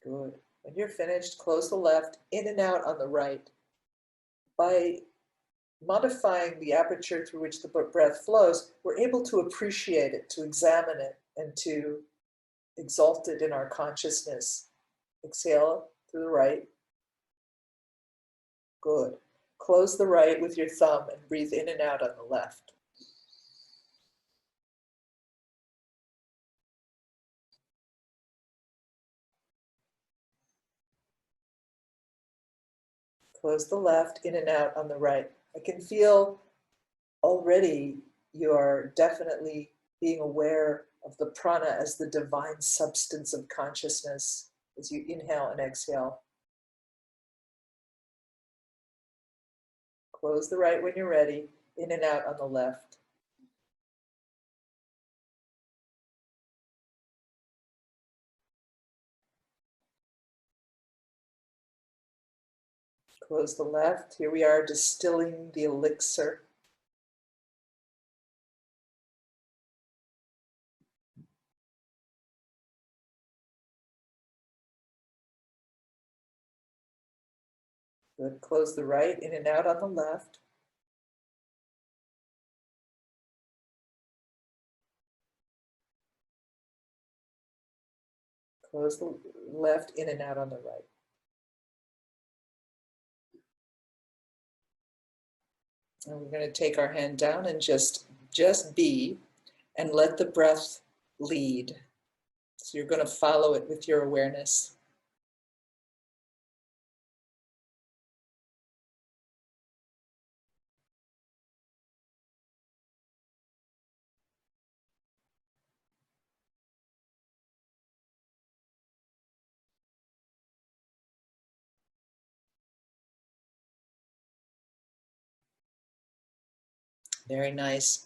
Good. When you're finished, close the left, in and out on the right. By modifying the aperture through which the breath flows, we're able to appreciate it, to examine it, and to exalt it in our consciousness. Exhale through the right. Good. Close the right with your thumb and breathe in and out on the left. Close the left, in and out on the right. I can feel already you are definitely being aware of the prana as the divine substance of consciousness as you inhale and exhale. Close the right when you're ready, in and out on the left. Close the left. Here we are distilling the elixir. Good. Close the right, in and out on the left. Close the left, in and out on the right. And we're going to take our hand down and just be and let the breath lead. So you're going to follow it with your awareness. Very nice.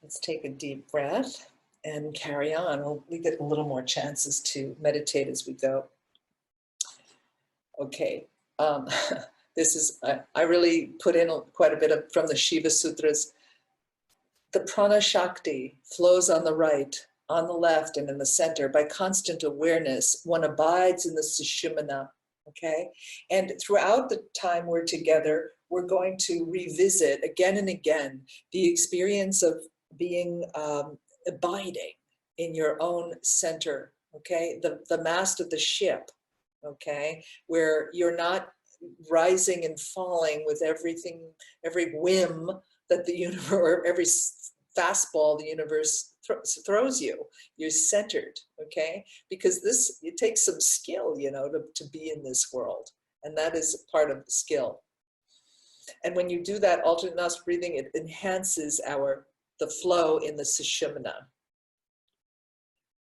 Let's take a deep breath and carry on. We get a little more chances to meditate as we go. Okay. This is, I really put in quite a bit of from the Shiva Sutras. The prana shakti flows on the right, on the left, and in the center. By constant awareness, one abides in the sushumna, okay? And throughout the time we're together, we're going to revisit again and again the experience of being abiding in your own center, okay? The mast of the ship, okay? Where you're not rising and falling with everything, every whim that the universe, or every fastball the universe throws you. You're centered, okay? Because it takes some skill, you know, to be in this world. And that is part of the skill. And when you do that alternate nostril breathing, it enhances the flow in the sushumna.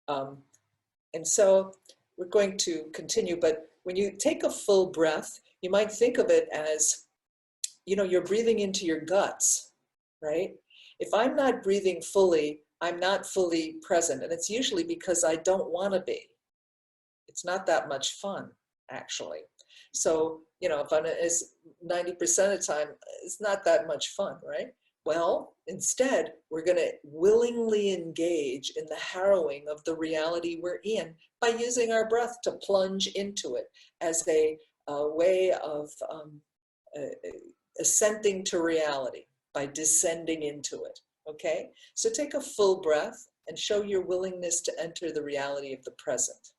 And so we're going to continue, but when you take a full breath, you might think of it as, you know, you're breathing into your guts, right? If I'm not breathing fully, I'm not fully present. And it's usually because I don't want to be. It's not that much fun, actually. So, you know, fun is 90% of the time, it's not that much fun, right? Well, instead, we're going to willingly engage in the harrowing of the reality we're in by using our breath to plunge into it as a way of uh, ascending to reality by descending into it, okay? So take a full breath and show your willingness to enter the reality of the present.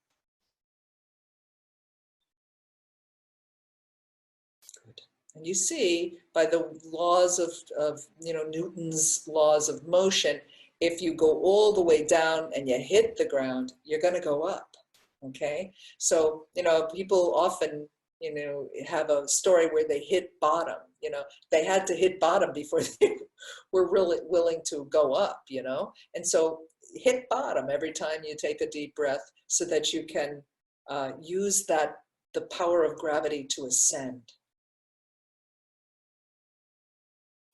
Good. And you see, by the laws of you know, Newton's laws of motion, if you go all the way down and you hit the ground, you're going to go up, okay? So, you know, people often, you know, have a story where they hit bottom, you know, they had to hit bottom before they were really willing to go up, you know? And so hit bottom every time you take a deep breath so that you can use the power of gravity to ascend.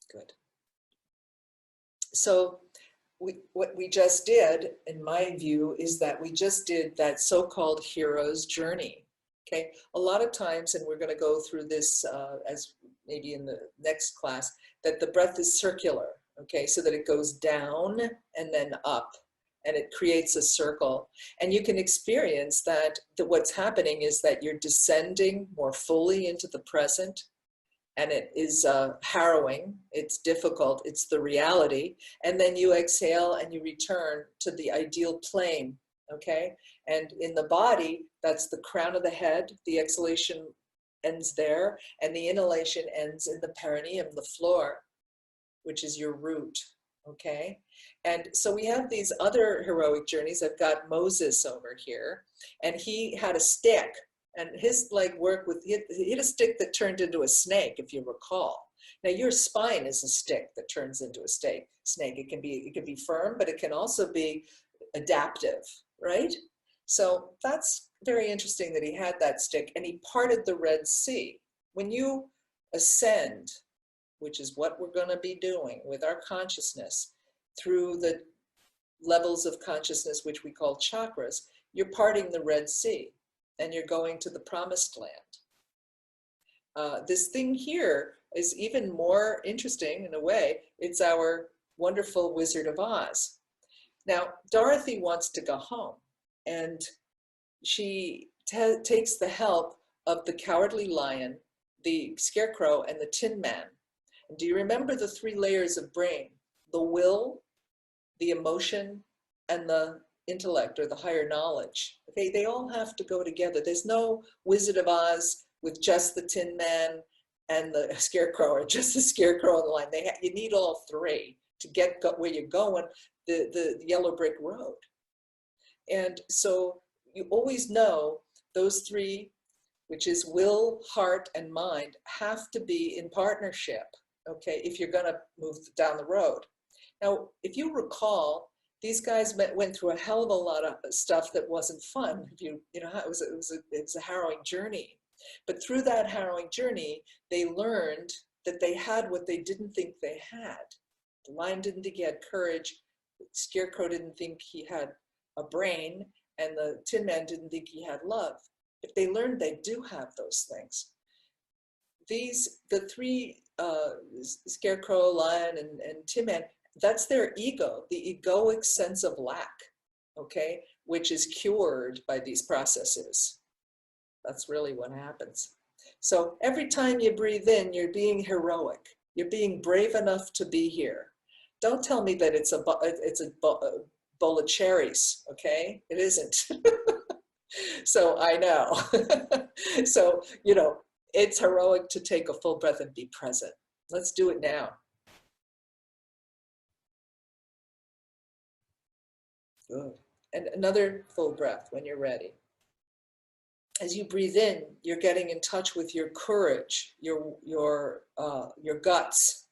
Good. So what we just did, in my view, is that we just did that so-called hero's journey. Okay, a lot of times, and we're going to go through this as maybe in the next class, that the breath is circular, okay, so that it goes down and then up, and it creates a circle. And you can experience that what's happening is that you're descending more fully into the present, and it is harrowing, it's difficult, it's the reality, and then you exhale and you return to the ideal plane, okay? And in the body, that's the crown of the head, the exhalation ends there, and the inhalation ends in the perineum, the floor, which is your root, okay? And so we have these other heroic journeys. I've got Moses over here, and he had a stick, and his like work with, he had a stick that turned into a snake, if you recall. Now your spine is a stick that turns into a snake. It can be firm, but it can also be adaptive, right? So that's very interesting that he had that stick, and he parted the Red Sea. When you ascend, which is what we're going to be doing with our consciousness through the levels of consciousness, which we call chakras, you're parting the Red Sea and you're going to the promised land. This thing here is even more interesting in a way. It's our wonderful Wizard of Oz. Now, Dorothy wants to go home, and she takes the help of the Cowardly Lion, the Scarecrow, and the Tin Man. And do you remember the three layers of brain? The will, the emotion, and the intellect, or the higher knowledge. Okay, they all have to go together. There's no Wizard of Oz with just the Tin Man and the Scarecrow, or just the Scarecrow and the Lion. You need all three to get where you're going, the yellow brick road. And so you always know those three, which is will, heart, and mind, have to be in partnership, okay, if you're going to move down the road. Now, if you recall, these guys went through a hell of a lot of stuff that wasn't fun. You know, it was a harrowing journey. But through that harrowing journey, they learned that they had what they didn't think they had. The Lion didn't think he had courage. The Scarecrow didn't think he had a brain, and the Tin Man didn't think he had love. But they learned they do have those things. The three, Scarecrow, Lion, and Tin Man, that's their ego, the egoic sense of lack, okay, which is cured by these processes. That's really what happens. So every time you breathe in, you're being heroic. You're being brave enough to be here. Don't tell me that it's a bowl of cherries, okay? It isn't. So I know. So, you know, it's heroic to take a full breath and be present. Let's do it now. Good. And another full breath when you're ready. As you breathe in, you're getting in touch with your courage, your guts.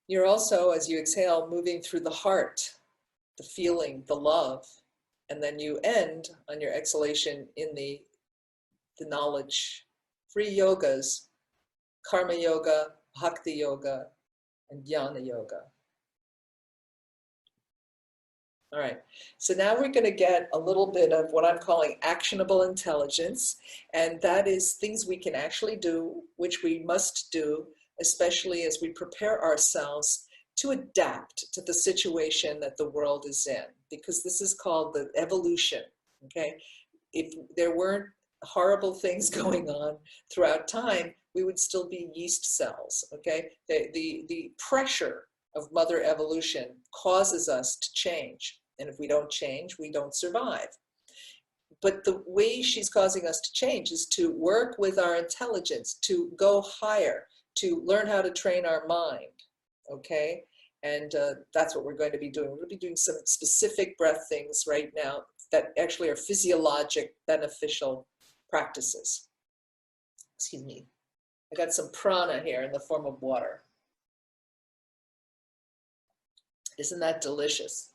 You're also, as you exhale, moving through the heart, the feeling, the love. And then you end on your exhalation in the knowledge-free yogas, karma yoga, bhakti yoga, and jnana yoga. All right, so now we're going to get a little bit of what I'm calling actionable intelligence, and that is things we can actually do, which we must do, especially as we prepare ourselves to adapt to the situation that the world is in, because this is called the evolution, okay? If there weren't horrible things going on throughout time, we would still be yeast cells, okay? The pressure of mother evolution causes us to change. And if we don't change, we don't survive. But the way she's causing us to change is to work with our intelligence, to go higher, to learn how to train our mind, okay? And that's what we're going to be doing. We're going to be doing some specific breath things right now that actually are physiologic, beneficial practices. Excuse me. I got some prana here in the form of water. Isn't that delicious?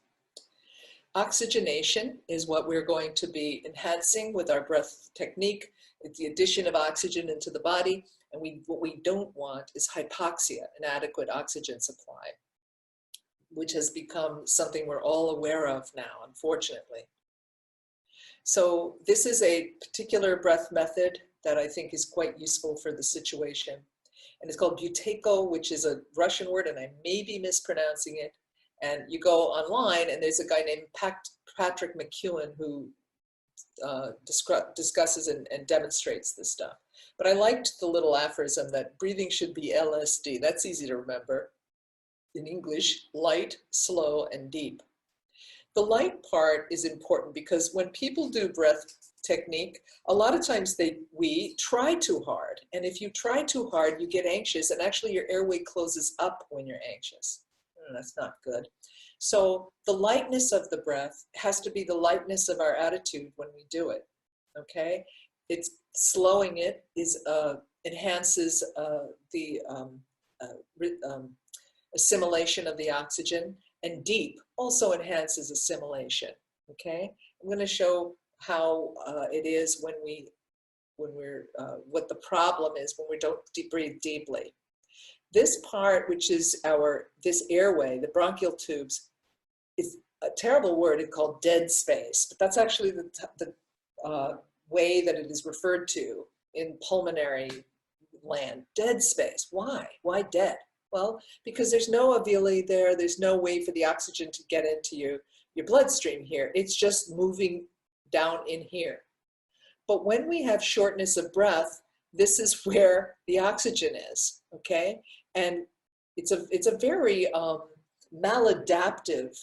Oxygenation is what we're going to be enhancing with our breath technique. It's the addition of oxygen into the body, and what we don't want is hypoxia, inadequate oxygen supply, which has become something we're all aware of now, unfortunately. So this is a particular breath method that I think is quite useful for the situation. And it's called buteyko, which is a Russian word, and I may be mispronouncing it. And you go online, and there's a guy named Patrick McEwen who discusses and demonstrates this stuff. But I liked the little aphorism that breathing should be LSD. That's easy to remember. In English, light, slow, and deep. The light part is important because when people do breath technique, a lot of times we try too hard. And if you try too hard, you get anxious, and actually your airway closes up when you're anxious. That's not good. So the lightness of the breath has to be the lightness of our attitude when we do it, okay? It's slowing it enhances the assimilation of the oxygen, and deep also enhances assimilation, okay? I'm going to show how it is when we're, what the problem is when we don't breathe deeply. This part, which is this airway, the bronchial tubes, is a terrible word called dead space, but that's actually the way that it is referred to in pulmonary land. Dead space. Why? Why dead? Well, because there's no alveoli there. There's no way for the oxygen to get into your bloodstream here. It's just moving down in here. But when we have shortness of breath, this is where the oxygen is, okay? And it's a very maladaptive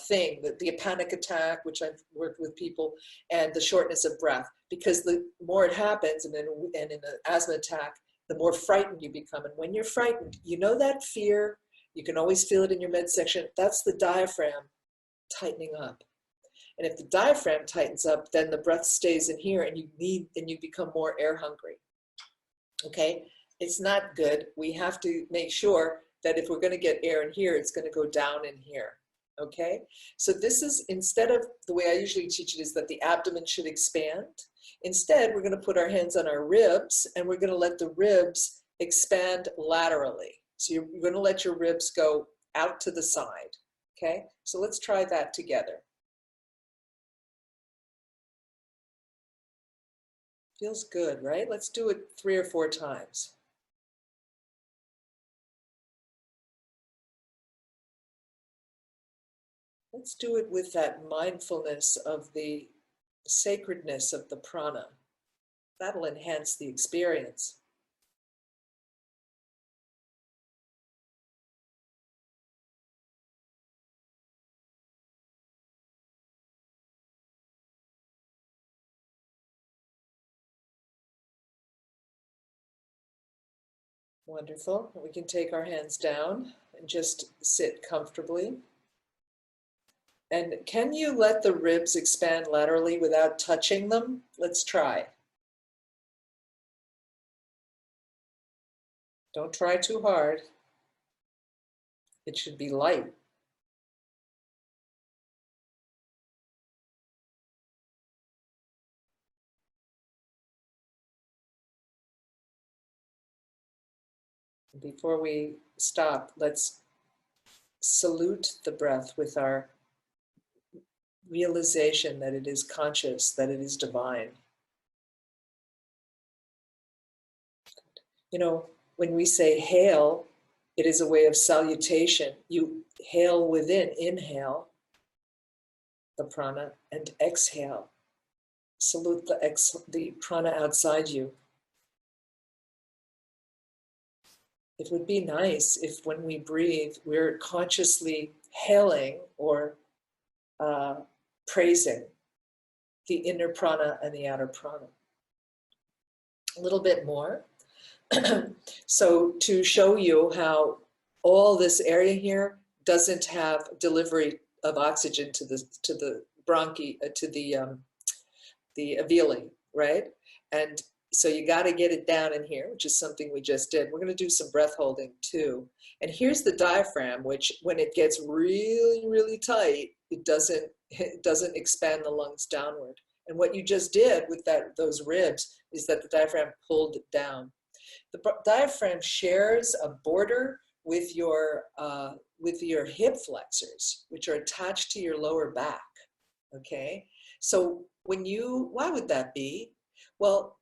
thing, the panic attack, which I've worked with people, and the shortness of breath, because the more it happens, and in an asthma attack, the more frightened you become. And when you're frightened, you know that fear, you can always feel it in your midsection, that's the diaphragm tightening up. And if the diaphragm tightens up, then the breath stays in here, and you become more air hungry. Okay, it's not good. We have to make sure that if we're going to get air in here, it's going to go down in here. Okay, so this is, instead of the way I usually teach it, is that the abdomen should expand. Instead, we're going to put our hands on our ribs, and we're going to let the ribs expand laterally. So you're going to let your ribs go out to the side. Okay, so let's try that together. Feels good, right? Let's do it 3 or 4 times. Let's do it with that mindfulness of the sacredness of the prana. That'll enhance the experience. Wonderful. We can take our hands down and just sit comfortably. And can you let the ribs expand laterally without touching them? Let's try. Don't try too hard. It should be light. Before we stop, let's salute the breath with our realization that it is conscious, that it is divine. You know, when we say hail, it is a way of salutation. You hail within, inhale the prana, and exhale. Salute the prana outside you. It would be nice if when we breathe, we're consciously hailing or praising the inner prana and the outer prana. A little bit more. So to show you how all this area here doesn't have delivery of oxygen to the bronchi, to the alveoli, right? And so you got to get it down in here, which is something we just did. We're going to do some breath holding too. And here's the diaphragm, which when it gets really, really tight, it doesn't expand the lungs downward. And what you just did with those ribs is that the diaphragm pulled it down. The diaphragm shares a border with your hip flexors, which are attached to your lower back. Okay, so why would that be? Well,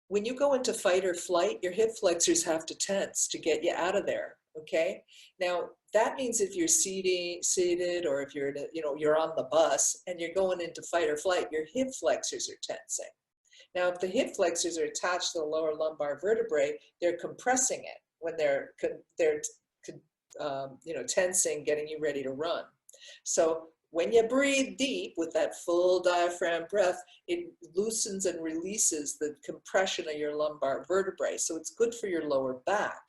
when you go into fight or flight, your hip flexors have to tense to get you out of there. Okay, now that means if you're seated, or if you're you're on the bus and you're going into fight or flight, your hip flexors are tensing. Now, if the hip flexors are attached to the lower lumbar vertebrae, they're compressing it when they're tensing, getting you ready to run. So when you breathe deep with that full diaphragm breath, it loosens and releases the compression of your lumbar vertebrae. So it's good for your lower back,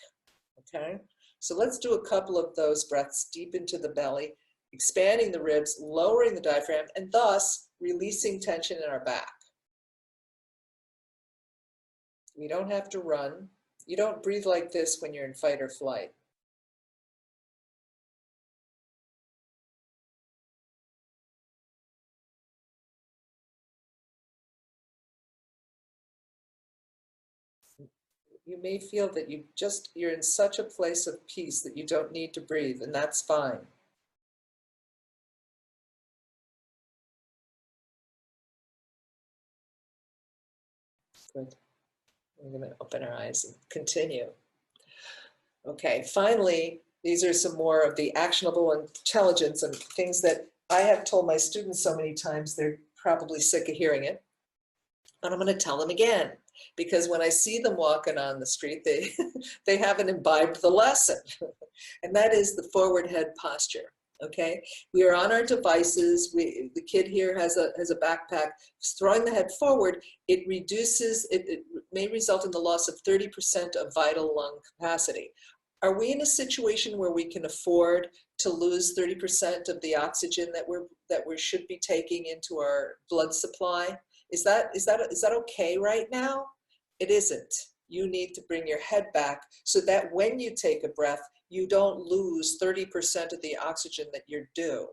okay? So let's do a couple of those breaths deep into the belly, expanding the ribs, lowering the diaphragm, and thus releasing tension in our back. We don't have to run. You don't breathe like this when you're in fight or flight. You may feel that you're in such a place of peace that you don't need to breathe, and that's fine. Good. We're going to open our eyes and continue. Okay, finally, these are some more of the actionable intelligence and things that I have told my students so many times, they're probably sick of hearing it. And I'm going to tell them again, because when I see them walking on the street, they haven't imbibed the lesson. And that is the forward head posture. Okay, we are on our devices. The kid here has a backpack. Throwing the head forward, it may result in the loss of 30% of vital lung capacity. Are we in a situation where we can afford to lose 30% of the oxygen that we should be taking into our blood supply? Is that okay right now? It isn't. You need to bring your head back so that when you take a breath, you don't lose 30% of the oxygen that you're due,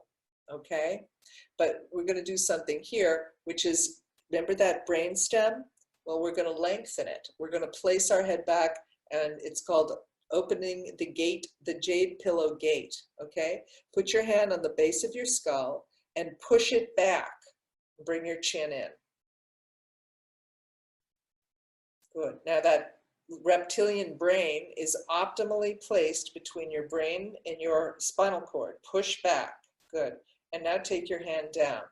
okay? But we're gonna do something here, which is, remember that brain stem? Well, we're gonna lengthen it. We're gonna place our head back, and it's called opening the gate, the jade pillow gate, okay? Put your hand on the base of your skull and push it back. Bring your chin in. Good. Now that reptilian brain is optimally placed between your brain and your spinal cord. Push back. Good. And now take your hand down.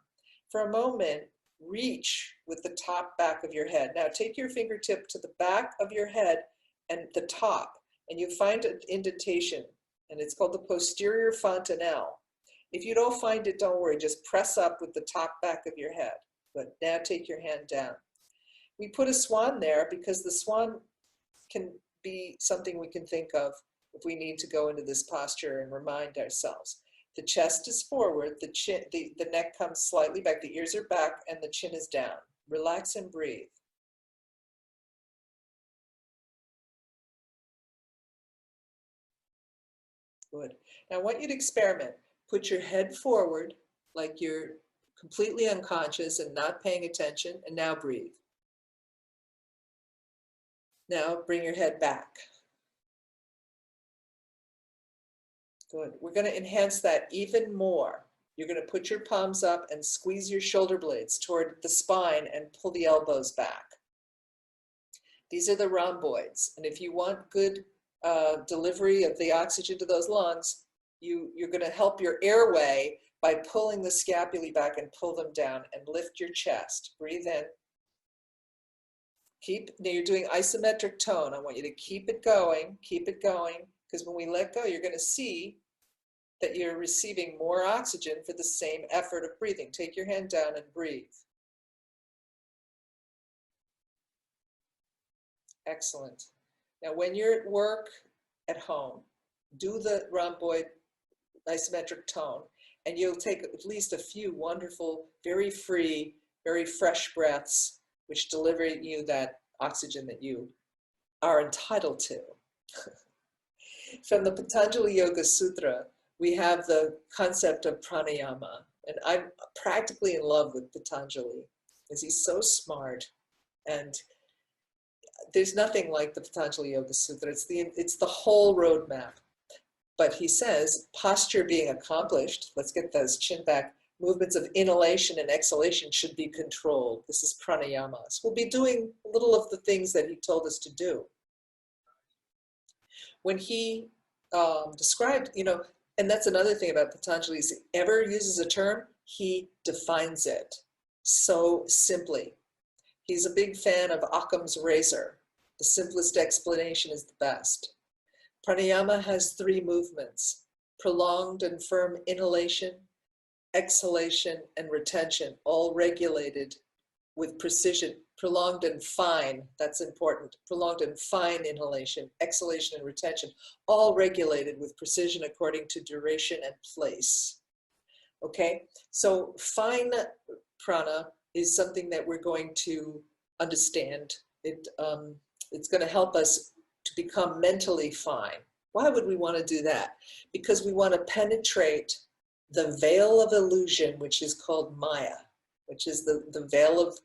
For a moment, reach with the top back of your head. Now take your fingertip to the back of your head and the top, and you find an indentation, and it's called the posterior fontanelle. If you don't find it, don't worry. Just press up with the top back of your head. Good. Now take your hand down. We put a swan there because the swan can be something we can think of if we need to go into this posture and remind ourselves. The chest is forward, the neck comes slightly back, the ears are back, and the chin is down. Relax and breathe. Good. Now I want you to experiment. Put your head forward like you're completely unconscious and not paying attention, and now breathe. Now bring your head back. Good. We're going to enhance that even more. You're going to put your palms up and squeeze your shoulder blades toward the spine and pull the elbows back. These are the rhomboids. And if you want good delivery of the oxygen to those lungs, you're going to help your airway by pulling the scapulae back and pull them down and lift your chest. Breathe in. Now you're doing isometric tone. I want you to keep it going, because when we let go, you're going to see that you're receiving more oxygen for the same effort of breathing. Take your hand down and breathe. Excellent. Now, when you're at work, at home, do the rhomboid isometric tone, and you'll take at least a few wonderful, very free, very fresh breaths, which deliver you that oxygen that you are entitled to. From the Patanjali Yoga Sutra, we have the concept of pranayama, and I'm practically in love with Patanjali because he's so smart, and there's nothing like the Patanjali Yoga Sutra. It's the whole roadmap. But he says, posture being accomplished, let's get those chin back, movements of inhalation and exhalation should be controlled. This is pranayama. So we'll be doing a little of the things that he told us to do. When he described, and that's another thing about Patanjali, is he ever uses a term, he defines it so simply. He's a big fan of Occam's razor. The simplest explanation is the best. Pranayama has 3 movements: prolonged and firm inhalation, exhalation, and retention, all regulated with precision. Prolonged and fine, that's important. Prolonged and fine inhalation, exhalation, and retention, all regulated with precision according to duration and place. Okay, so fine prana is something that we're going to understand. It's going to help us to become mentally fine. Why would we want to do that? Because we want to penetrate the veil of illusion, which is called Maya, which is the veil of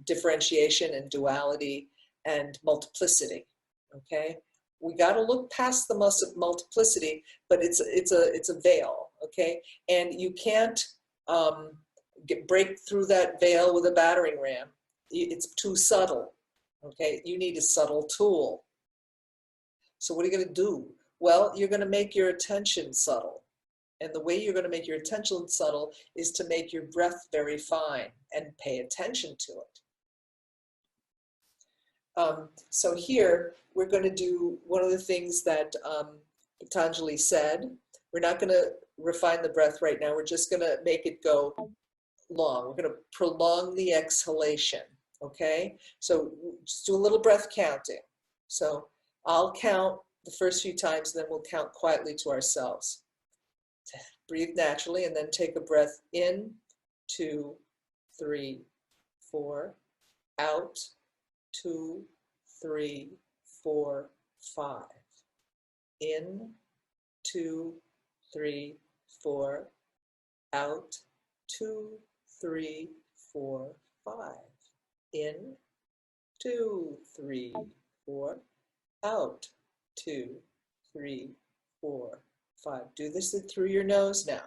differentiation and duality and multiplicity. Okay, we got to look past the multiplicity, but it's a veil. Okay, and you can't break through that veil with a battering ram. It's too subtle. Okay, you need a subtle tool. So what are you going to do? Well, you're going to make your attention subtle. And the way you're going to make your attention subtle is to make your breath very fine and pay attention to it. So here, we're going to do one of the things that Patanjali said. We're not going to refine the breath right now. We're just going to make it go long. We're going to prolong the exhalation. Okay? So just do a little breath counting. So I'll count the first few times, then we'll count quietly to ourselves. Breathe naturally, and then take a breath in, 2, 3, 4, out, 2, 3, 4, 5. In, 2, 3, 4, out, 2, 3, 4, 5. In, 2, 3, 4, out, 2, 3, 4, 5. Do this through your nose now.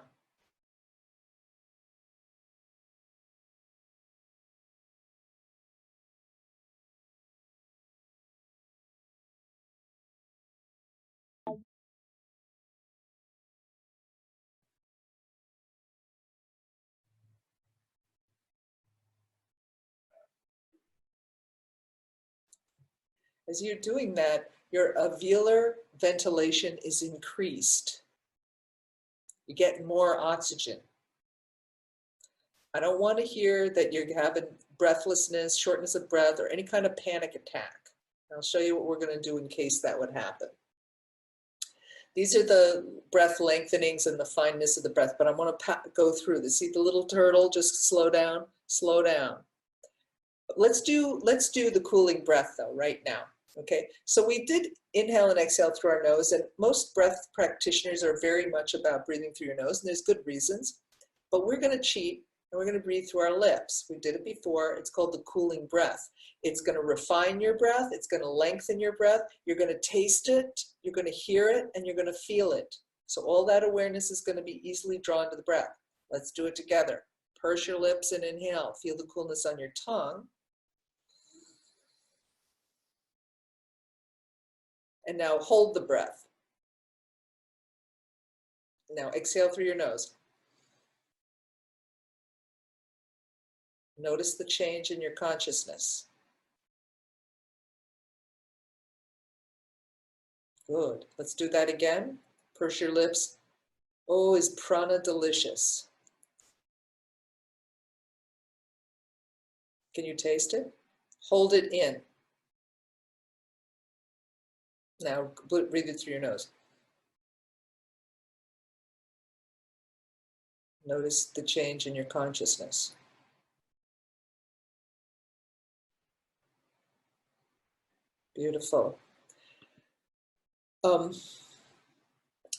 As you're doing that, your alveolar ventilation is increased. You get more oxygen. I don't want to hear that you're having breathlessness, shortness of breath, or any kind of panic attack. I'll show you what we're going to do in case that would happen. These are the breath lengthenings and the fineness of the breath, but I want to go through this. See the little turtle? Just slow down, slow down. Let's do the cooling breath though, right now. Okay, so we did inhale and exhale through our nose, and most breath practitioners are very much about breathing through your nose, and there's good reasons, but we're going to cheat and we're going to breathe through our lips. We did it before. It's called the cooling breath. It's going to refine your breath. It's going to lengthen your breath. You're going to taste it, you're going to hear it, and you're going to feel it. So all that awareness is going to be easily drawn to the breath. Let's do it together. Purse your lips and inhale. Feel the coolness on your tongue. And now hold the breath. Now exhale through your nose. Notice the change in your consciousness. Good. Let's do that again. Purse your lips. Oh, is prana delicious? Can you taste it? Hold it in. Now breathe it through your nose. Notice the change in your consciousness. Beautiful.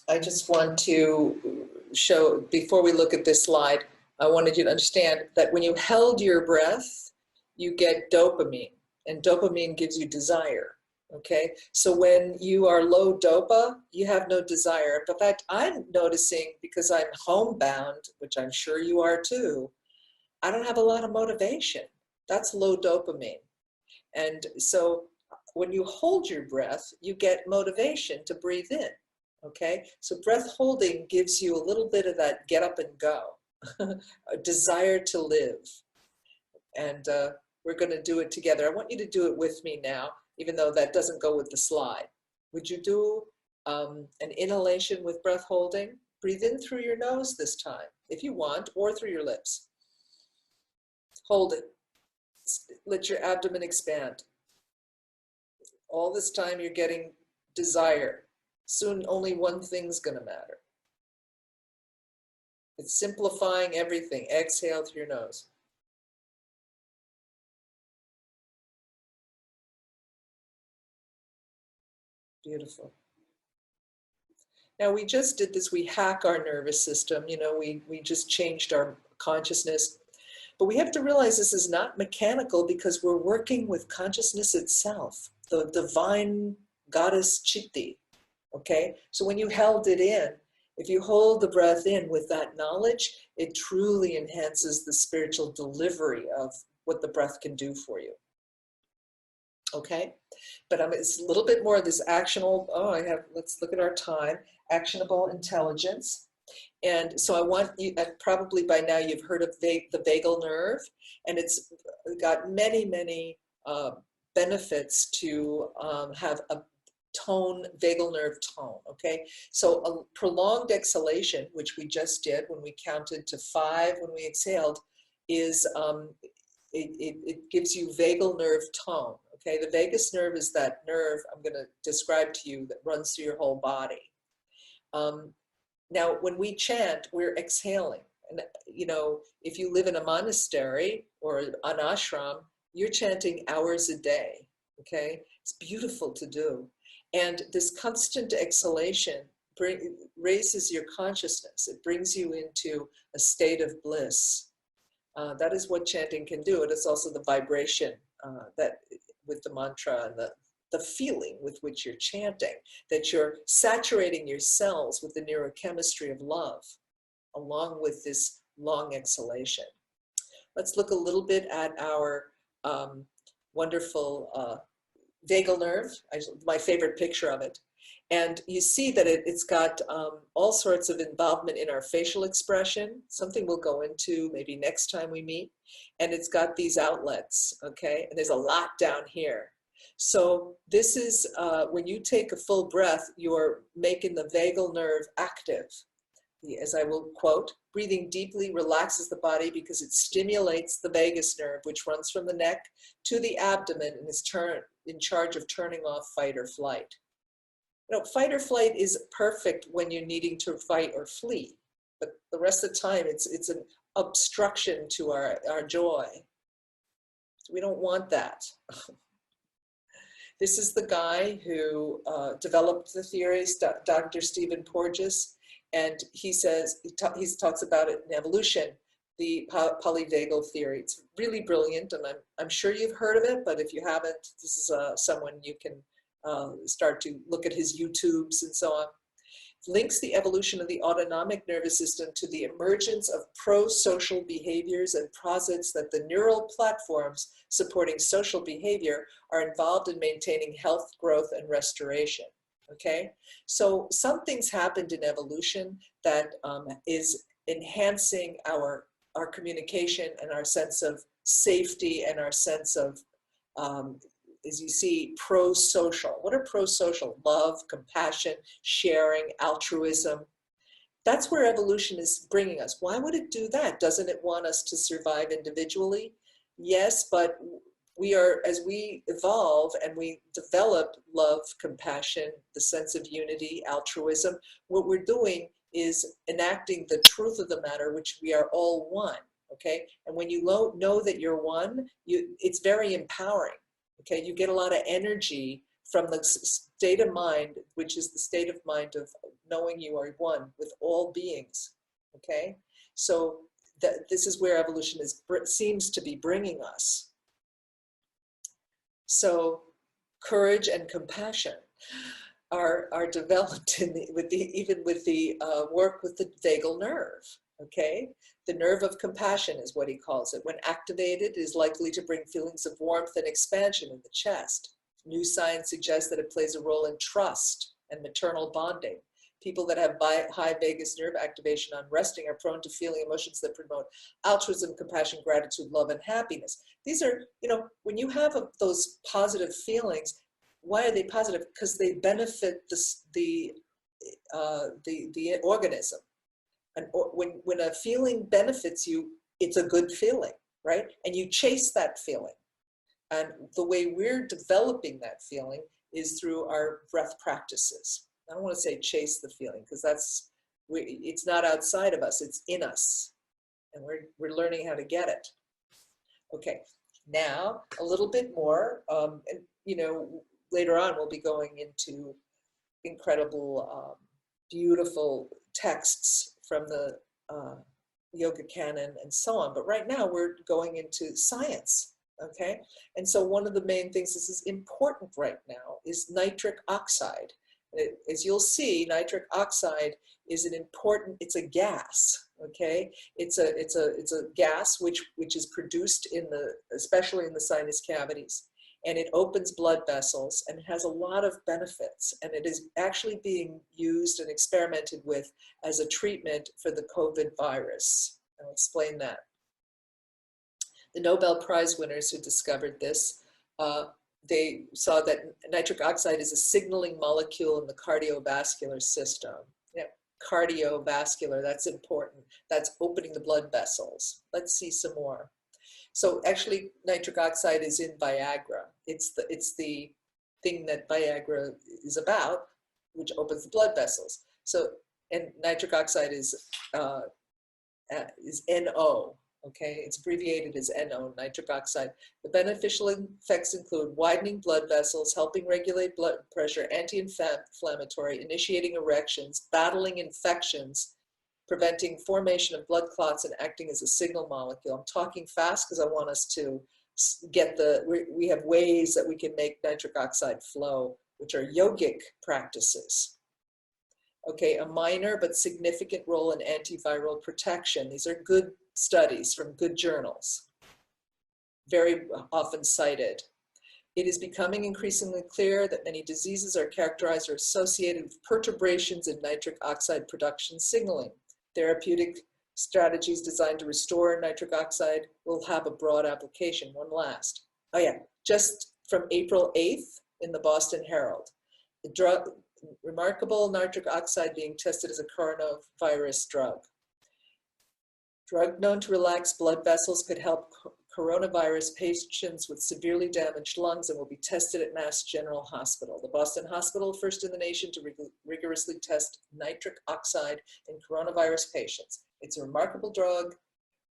I just want to show, before we look at this slide, I wanted you to understand that when you held your breath, you get dopamine, and dopamine gives you desire, okay? So when you are low dopa, you have no desire. In fact, I'm noticing, because I'm homebound, which I'm sure you are too, I don't have a lot of motivation. That's low dopamine. And so when you hold your breath, you get motivation to breathe in. Okay, so breath holding gives you a little bit of that get up and go, a desire to live. And we're going to do it together. I want you to do it with me now, even though that doesn't go with the slide. Would you do an inhalation with breath holding? Breathe in through your nose this time, if you want, or through your lips. Hold it. Let your abdomen expand. All this time you're getting desire. Soon only one thing's going to matter. It's simplifying everything. Exhale through your nose. Beautiful. Now we just did this, we hack our nervous system, you know, we just changed our consciousness. But we have to realize this is not mechanical, because we're working with consciousness itself, the divine goddess Chitti. Okay, so when you held it in, if you hold the breath in with that knowledge, it truly enhances the spiritual delivery of what the breath can do for you. Okay, but it's a little bit more of this actionable, let's look at our time, actionable intelligence. And so I want you, probably by now you've heard of the vagal nerve, and it's got many, many benefits to have a tone, vagal nerve tone, okay? So a prolonged exhalation, which we just did when we counted to 5 when we exhaled, is, it gives you vagal nerve tone, okay? The vagus nerve is that nerve I'm gonna describe to you that runs through your whole body. Now, when we chant, we're exhaling. And, you know, if you live in a monastery or an ashram, you're chanting hours a day, okay? It's beautiful to do. And this constant exhalation raises your consciousness. It brings you into a state of bliss. That is what chanting can do. And it's also the vibration that with the mantra and the feeling with which you're chanting, that you're saturating your cells with the neurochemistry of love, along with this long exhalation. Let's look a little bit at our wonderful vagal nerve, my favorite picture of it. And you see that it's got all sorts of involvement in our facial expression, something we'll go into maybe next time we meet. And it's got these outlets, okay? And there's a lot down here. So this is, when you take a full breath, you're making the vagal nerve active. As I will quote, breathing deeply relaxes the body because it stimulates the vagus nerve, which runs from the neck to the abdomen and is in charge of turning off fight or flight. You know, fight or flight is perfect when you're needing to fight or flee, but the rest of the time it's an obstruction to our joy. So we don't want that. This is the guy who developed the theories, Dr. Stephen Porges, and he says, he talks about it in evolution, the polyvagal theory. It's really brilliant, and I'm sure you've heard of it, but if you haven't, this is someone you can start to look at his YouTubes and so on. links the evolution of the autonomic nervous system to the emergence of pro-social behaviors and posits that the neural platforms supporting social behavior are involved in maintaining health, growth, and restoration. Okay, so something's happened in evolution that is enhancing our communication and our sense of safety and our sense of, as you see, pro-social. What are pro-social? Love, compassion, sharing, altruism. That's where evolution is bringing us. Why would it do that? Doesn't it want us to survive individually? Yes, but we are, as we evolve and we develop love, compassion, the sense of unity, altruism, what we're doing is enacting the truth of the matter, which we are all one, okay? And when you know that you're one, it's very empowering. Okay, you get a lot of energy from the state of mind, which is the state of mind of knowing you are one with all beings. Okay, so this is where evolution seems to be bringing us. So courage and compassion are developed even with the work with the vagal nerve. Okay, the nerve of compassion is what he calls it. When activated, it is likely to bring feelings of warmth and expansion in the chest. New science suggests that it plays a role in trust and maternal bonding. People that have high vagus nerve activation on resting are prone to feeling emotions that promote altruism, compassion, gratitude, love, and happiness. These are, when you have those positive feelings, why are they positive? Because they benefit the organism. And when a feeling benefits you, it's a good feeling, right? And you chase that feeling. And the way we're developing that feeling is through our breath practices. I don't want to say chase the feeling, because it's not outside of us, it's in us. And we're learning how to get it. Okay, now a little bit more, and later on we'll be going into incredible, beautiful texts from the yoga canon and so on. But right now we're going into science, okay? And so one of the main things, this is important right now, is nitric oxide. As you'll see, nitric oxide is it's a gas, okay? It's a gas which is produced especially in the sinus cavities. And it opens blood vessels and has a lot of benefits. And it is actually being used and experimented with as a treatment for the COVID virus. I'll explain that. The Nobel Prize winners who discovered this, they saw that nitric oxide is a signaling molecule in the cardiovascular system. Yeah, cardiovascular, that's important. That's opening the blood vessels. Let's see some more. So actually, nitric oxide is in Viagra. It's the thing that Viagra is about, which opens the blood vessels. So, and nitric oxide is NO. Okay, it's abbreviated as NO, nitric oxide. The beneficial effects include widening blood vessels, helping regulate blood pressure, anti-inflammatory, initiating erections, battling infections, preventing formation of blood clots, and acting as a signal molecule. I'm talking fast because I want us to get we have ways that we can make nitric oxide flow, which are yogic practices. Okay, a minor but significant role in antiviral protection. These are good studies from good journals, very often cited. It is becoming increasingly clear that many diseases are characterized or associated with perturbations in nitric oxide production signaling. Therapeutic strategies designed to restore nitric oxide will have a broad application. One last. Oh yeah, just from April 8th in the Boston Herald. The remarkable nitric oxide being tested as a coronavirus drug. Drug known to relax blood vessels could help coronavirus patients with severely damaged lungs and will be tested at Mass General Hospital. The Boston Hospital, first in the nation to rigorously test nitric oxide in coronavirus patients. It's a remarkable drug.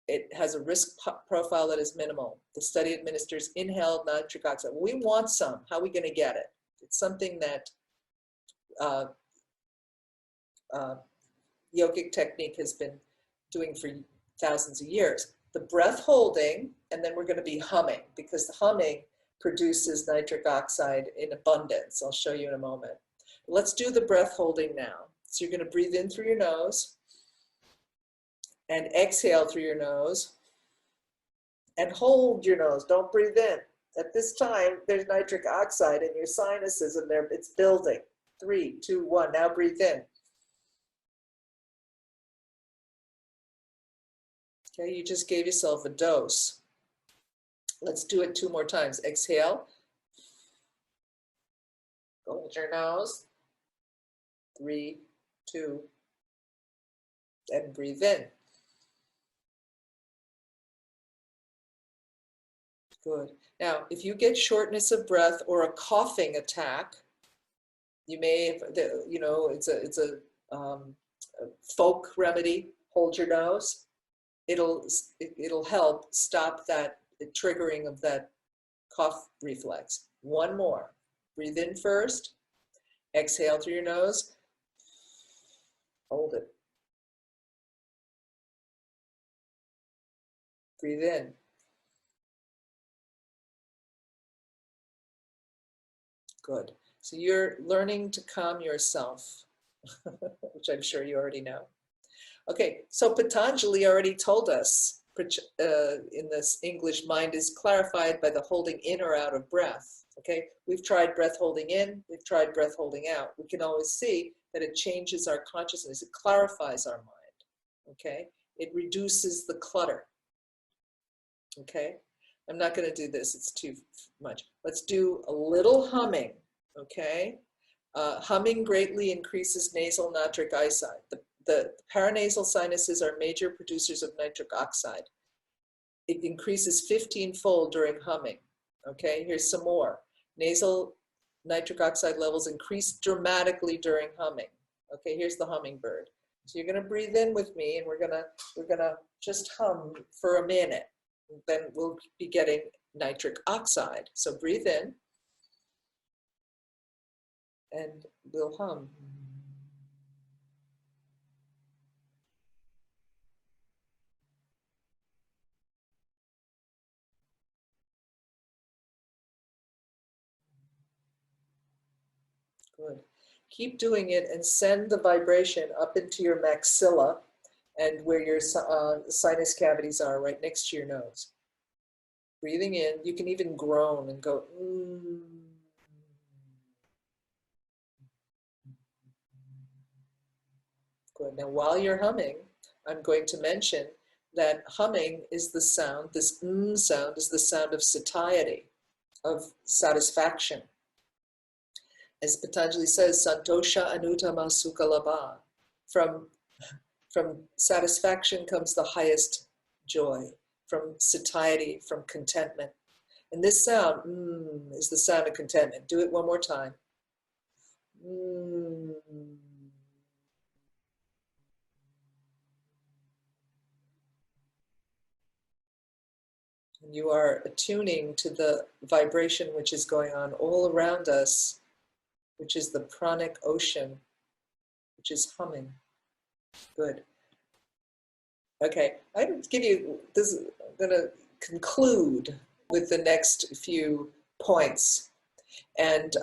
It has a risk profile that is minimal. The study administers inhaled nitric oxide. We want some. How are we going to get it? It's something that yogic technique has been doing for thousands of years. The breath holding, and then we're going to be humming, because the humming produces nitric oxide in abundance. I'll show you in a moment. Let's do the breath holding now. So you're going to breathe in through your nose and exhale through your nose and hold your nose. Don't breathe in. At this time, there's nitric oxide in your sinuses and it's building. 3, 2, 1. Now breathe in. Okay, you just gave yourself a dose. Let's do it 2 more times. Exhale. Hold your nose. 3, 2, and breathe in. Good. Now, if you get shortness of breath or a coughing attack, you may have, you know, it's a folk remedy. Hold your nose. It'll help stop that triggering of that cough reflex. 1 more. Breathe in first. Exhale through your nose. Hold it. Breathe in. Good. So you're learning to calm yourself, which I'm sure you already know. Okay, so Patanjali already told us in this English, mind is clarified by the holding in or out of breath. Okay, we've tried breath holding in, we've tried breath holding out. We can always see that it changes our consciousness, it clarifies our mind. Okay, it reduces the clutter. Okay, I'm not going to do this, it's too much. Let's do a little humming. Okay, humming greatly increases nasal nitric oxide. The paranasal sinuses are major producers of nitric oxide. It increases 15-fold during humming. Okay, here's some more. Nasal nitric oxide levels increase dramatically during humming. Okay, here's the hummingbird. So you're going to breathe in with me, and we're gonna just hum for a minute. Then we'll be getting nitric oxide. So breathe in, and we'll hum. Good. Keep doing it and send the vibration up into your maxilla and where your sinus cavities are, right next to your nose. Breathing in, you can even groan and go, mm. Good. Now, while you're humming, I'm going to mention that humming is the sound, this sound is the sound of satiety, of satisfaction. As Patanjali says, Santosha Anutama Sukhalabha. From satisfaction comes the highest joy, from satiety, from contentment. And this sound, is the sound of contentment. Do it 1 more time. And you are attuning to the vibration which is going on all around us, which is the pranic ocean, which is humming. Good. Okay, I'm going to conclude with the next few points. And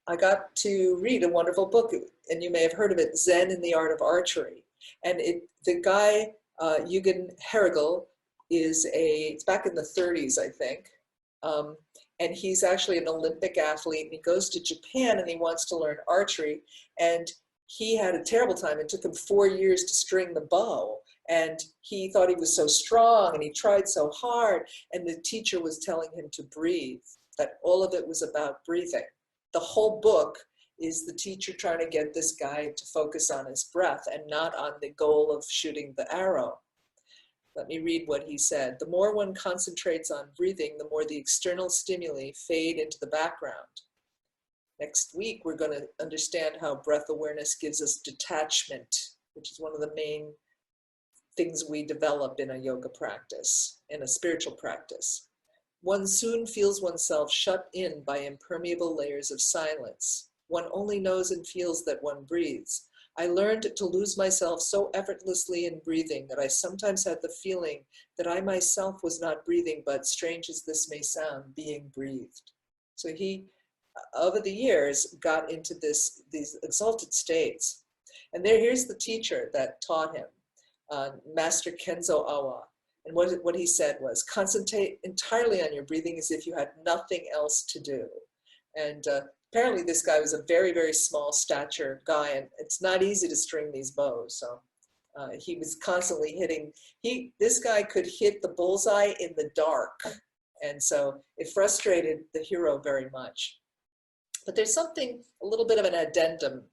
I got to read a wonderful book, and you may have heard of it, Zen in the Art of Archery. And the guy, Eugen Herrigel, it's back in the 30s, I think. And he's actually an Olympic athlete, and he goes to Japan and he wants to learn archery. And he had a terrible time. It took him 4 years to string the bow. And he thought he was so strong and he tried so hard. And the teacher was telling him to breathe, that all of it was about breathing. The whole book is the teacher trying to get this guy to focus on his breath and not on the goal of shooting the arrow. Let me read what he said. The more one concentrates on breathing, the more the external stimuli fade into the background. Next week, we're going to understand how breath awareness gives us detachment, which is one of the main things we develop in a yoga practice, in a spiritual practice. One soon feels oneself shut in by impermeable layers of silence. One only knows and feels that one breathes. I learned to lose myself so effortlessly in breathing that I sometimes had the feeling that I myself was not breathing, but strange as this may sound, being breathed. So he, over the years, got into these exalted states. And here's the teacher that taught him, Master Kenzo Awa. And what he said was, concentrate entirely on your breathing as if you had nothing else to do. And apparently this guy was a very, very small stature guy, and it's not easy to string these bows. So he was constantly hitting. This guy could hit the bullseye in the dark. And so it frustrated the hero very much. But there's something, a little bit of an addendum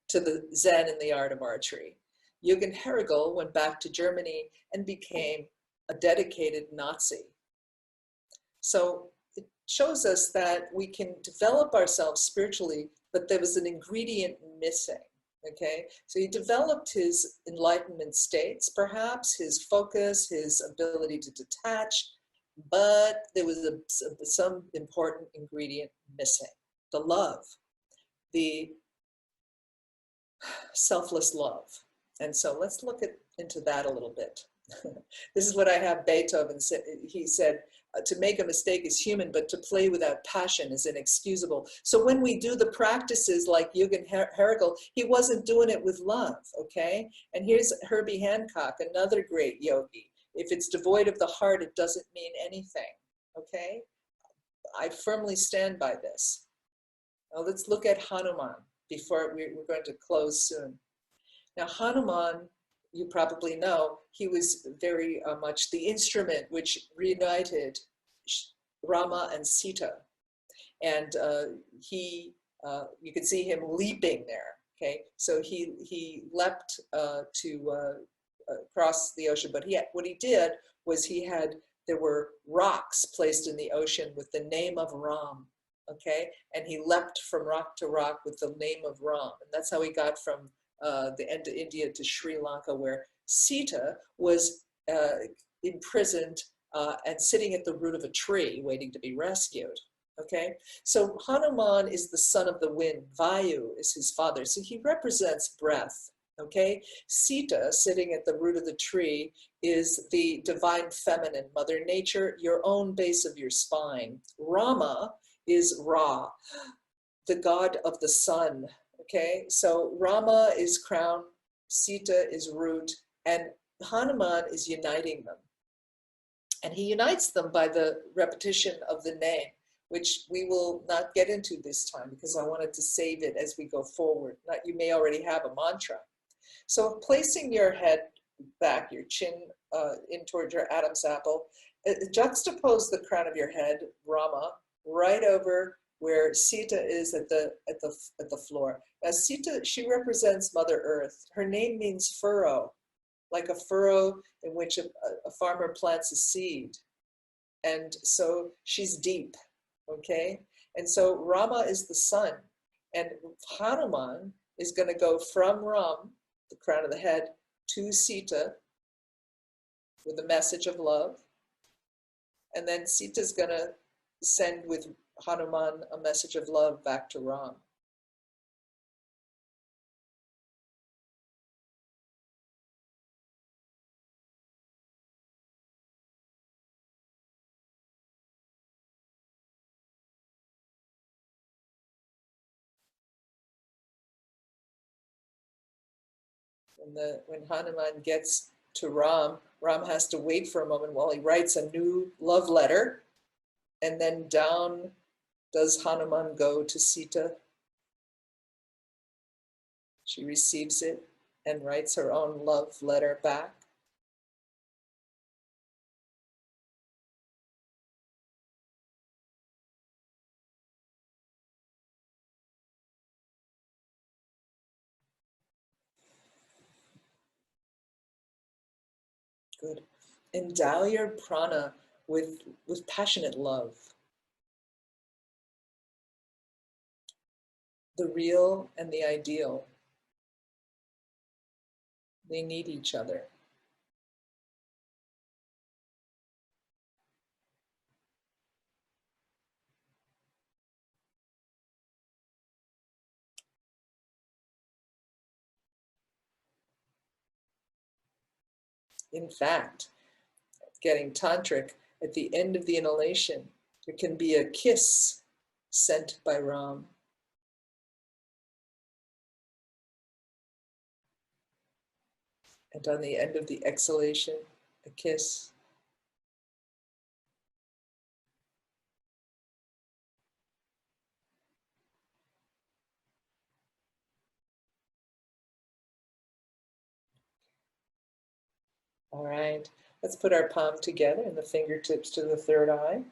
to the Zen in the art of archery. Jürgen Herrigel went back to Germany and became a dedicated Nazi. So it shows us that we can develop ourselves spiritually, but there was an ingredient missing. Okay, so he developed his enlightenment states, perhaps his focus, his ability to detach, but there was some important ingredient missing: the love, the selfless love. And so let's look into that a little bit. This is what I have Beethoven said. He said, to make a mistake is human, but to play without passion is inexcusable. So when we do the practices like Jürgen Herrigel, he wasn't doing it with love, okay? And here's Herbie Hancock, another great yogi. If it's devoid of the heart, it doesn't mean anything, okay? I firmly stand by this. Now let's look at Hanuman before we're going to close soon. Now Hanuman, you probably know, he was very much the instrument which reunited Rama and Sita. And you can see him leaping there, okay? So he leapt to cross the ocean, but what he did was there were rocks placed in the ocean with the name of Ram, okay? And he leapt from rock to rock with the name of Ram. And that's how he got from the end of India to Sri Lanka, where Sita was imprisoned and sitting at the root of a tree waiting to be rescued. Okay, so Hanuman is the son of the wind. Vayu is his father, so he represents breath. Okay, Sita, sitting at the root of the tree, is the divine feminine, Mother Nature, your own base of your spine. Rama is Ra, the god of the sun. Okay, so Rama is crown, Sita is root, and Hanuman is uniting them. And he unites them by the repetition of the name, which we will not get into this time because I wanted to save it as we go forward. You may already have a mantra. So placing your head back, your chin in towards your Adam's apple, juxtapose the crown of your head, Rama, right over where Sita is at the floor. Now Sita, she represents Mother Earth. Her name means furrow, like a furrow in which a farmer plants a seed. And so she's deep, okay? And so Rama is the sun, and Hanuman is going to go from Ram, the crown of the head, to Sita with a message of love. And then Sita's going to send with Hanuman a message of love back to Ram. When Hanuman gets to Ram, Ram has to wait for a moment while he writes a new love letter. And then down does Hanuman go to Sita. She receives it and writes her own love letter back. Good. Endow your prana with passionate love. The real and the ideal, they need each other. In fact, getting tantric, at the end of the inhalation, there can be a kiss sent by Ram. And on the end of the exhalation, a kiss. All right, let's put our palm together and the fingertips to the third eye.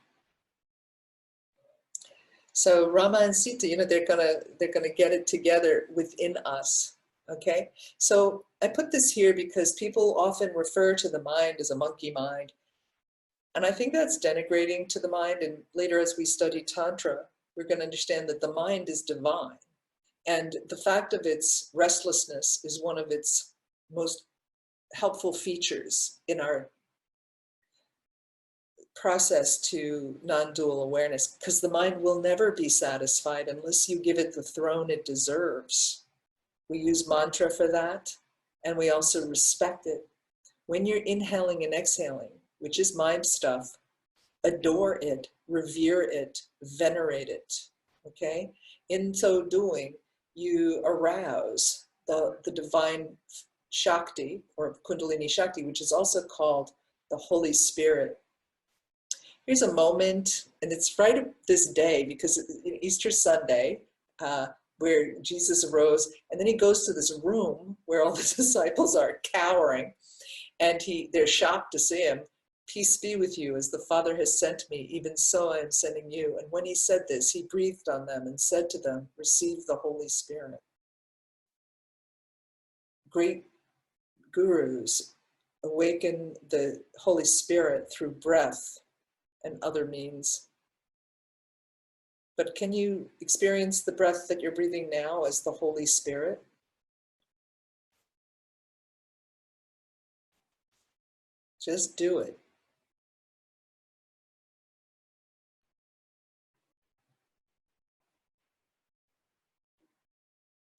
So Rama and Sita, you know, they're gonna get it together within us. Okay, so I put this here because people often refer to the mind as a monkey mind. And I think that's denigrating to the mind. And later, as we study Tantra, we're going to understand that the mind is divine. And the fact of its restlessness is one of its most helpful features in our process to non-dual awareness, because the mind will never be satisfied unless you give it the throne it deserves. We use mantra for that, and we also respect it. When you're inhaling and exhaling, which is mind stuff, adore it, revere it, venerate it, okay? In so doing, you arouse the divine Shakti, or Kundalini Shakti, which is also called the Holy Spirit. Here's a moment, and it's right at this day, because Easter Sunday, where Jesus arose, and then he goes to this room where all the disciples are cowering, and they're shocked to see him. Peace be with you, as the Father has sent me, even so I am sending you. And when he said this, he breathed on them and said to them, receive the Holy Spirit. Great gurus awaken the Holy Spirit through breath and other means. But can you experience the breath that you're breathing now as the Holy Spirit? Just do it.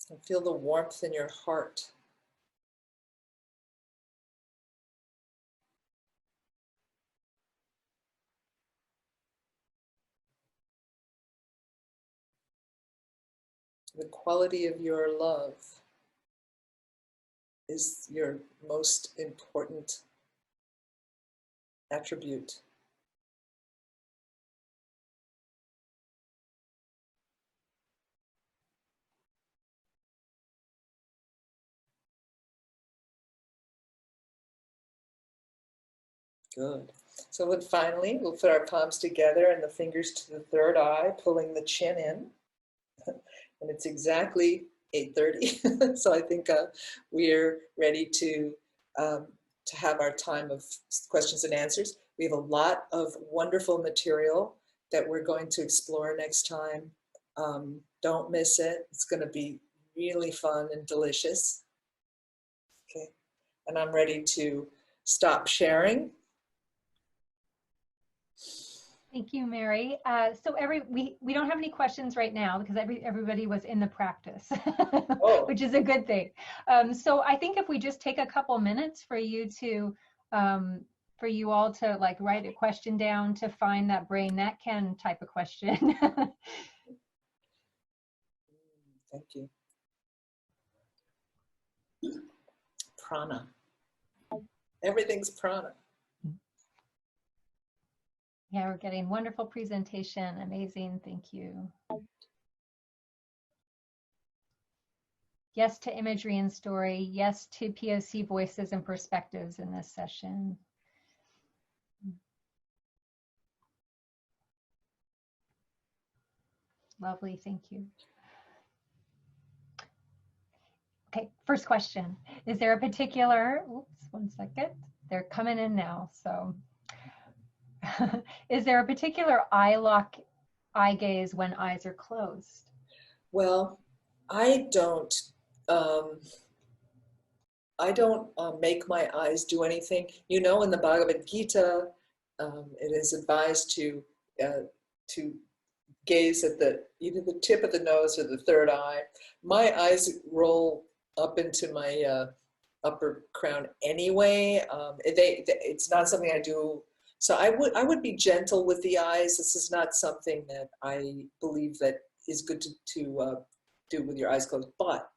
And feel the warmth in your heart. The quality of your love is your most important attribute. Good. So then finally, we'll put our palms together and the fingers to the third eye, pulling the chin in. And it's exactly 8:30. So I think we're ready to have our time of questions and answers. We have a lot of wonderful material that we're going to explore next time. Don't miss it. It's going to be really fun and delicious. Okay. And I'm ready to stop sharing. Thank you, Mary. So we don't have any questions right now because everybody was in the practice, Oh. which is a good thing. So I think if we just take a couple minutes for you to, for you all to like write a question down to find that brain that can type a question. Thank you. Prana. Everything's prana. Yeah, we're getting wonderful presentation. Amazing. Thank you. Yes to imagery and story. Yes to POC voices and perspectives in this session. Lovely. Thank you. Okay, first question. Is there a particular, oops, one second. They're coming in now, so. Is there a particular eye lock, eye gaze when eyes are closed? Well, I don't make my eyes do anything. You know, in the Bhagavad Gita, it is advised to gaze at either the tip of the nose or the third eye. My eyes roll up into my upper crown anyway. It's not something I do. So I would be gentle with the eyes. This is not something that I believe that is good to do with your eyes closed. But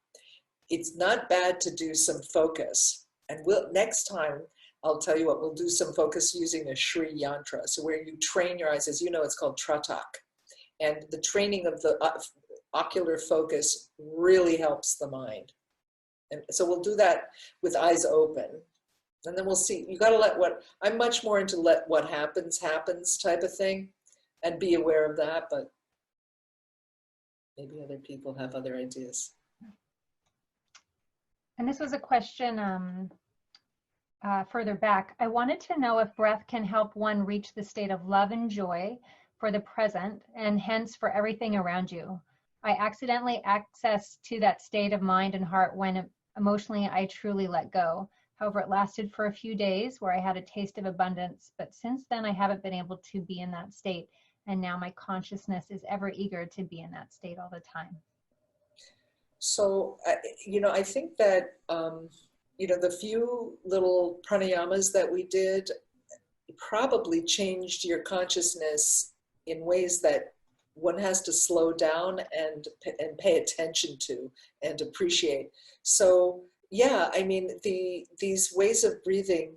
it's not bad to do some focus. And we'll, next time, I'll tell you what, we'll do some focus using a Shri yantra. So where you train your eyes, as you know, it's called tratak. And the training of the ocular focus really helps the mind. And so we'll do that with eyes open. And then we'll see, you gotta let what, I'm much more into let what happens, happens type of thing and be aware of that, but maybe other people have other ideas. And this was a question further back. I wanted to know if breath can help one reach the state of love and joy for the present and hence for everything around you. I accidentally access to that state of mind and heart when emotionally I truly let go. However, it lasted for a few days where I had a taste of abundance, but since then I haven't been able to be in that state. And now my consciousness is ever eager to be in that state all the time. So, I think that, the few little pranayamas that we did probably changed your consciousness in ways that one has to slow down and pay attention to and appreciate. So, yeah, I mean, these ways of breathing,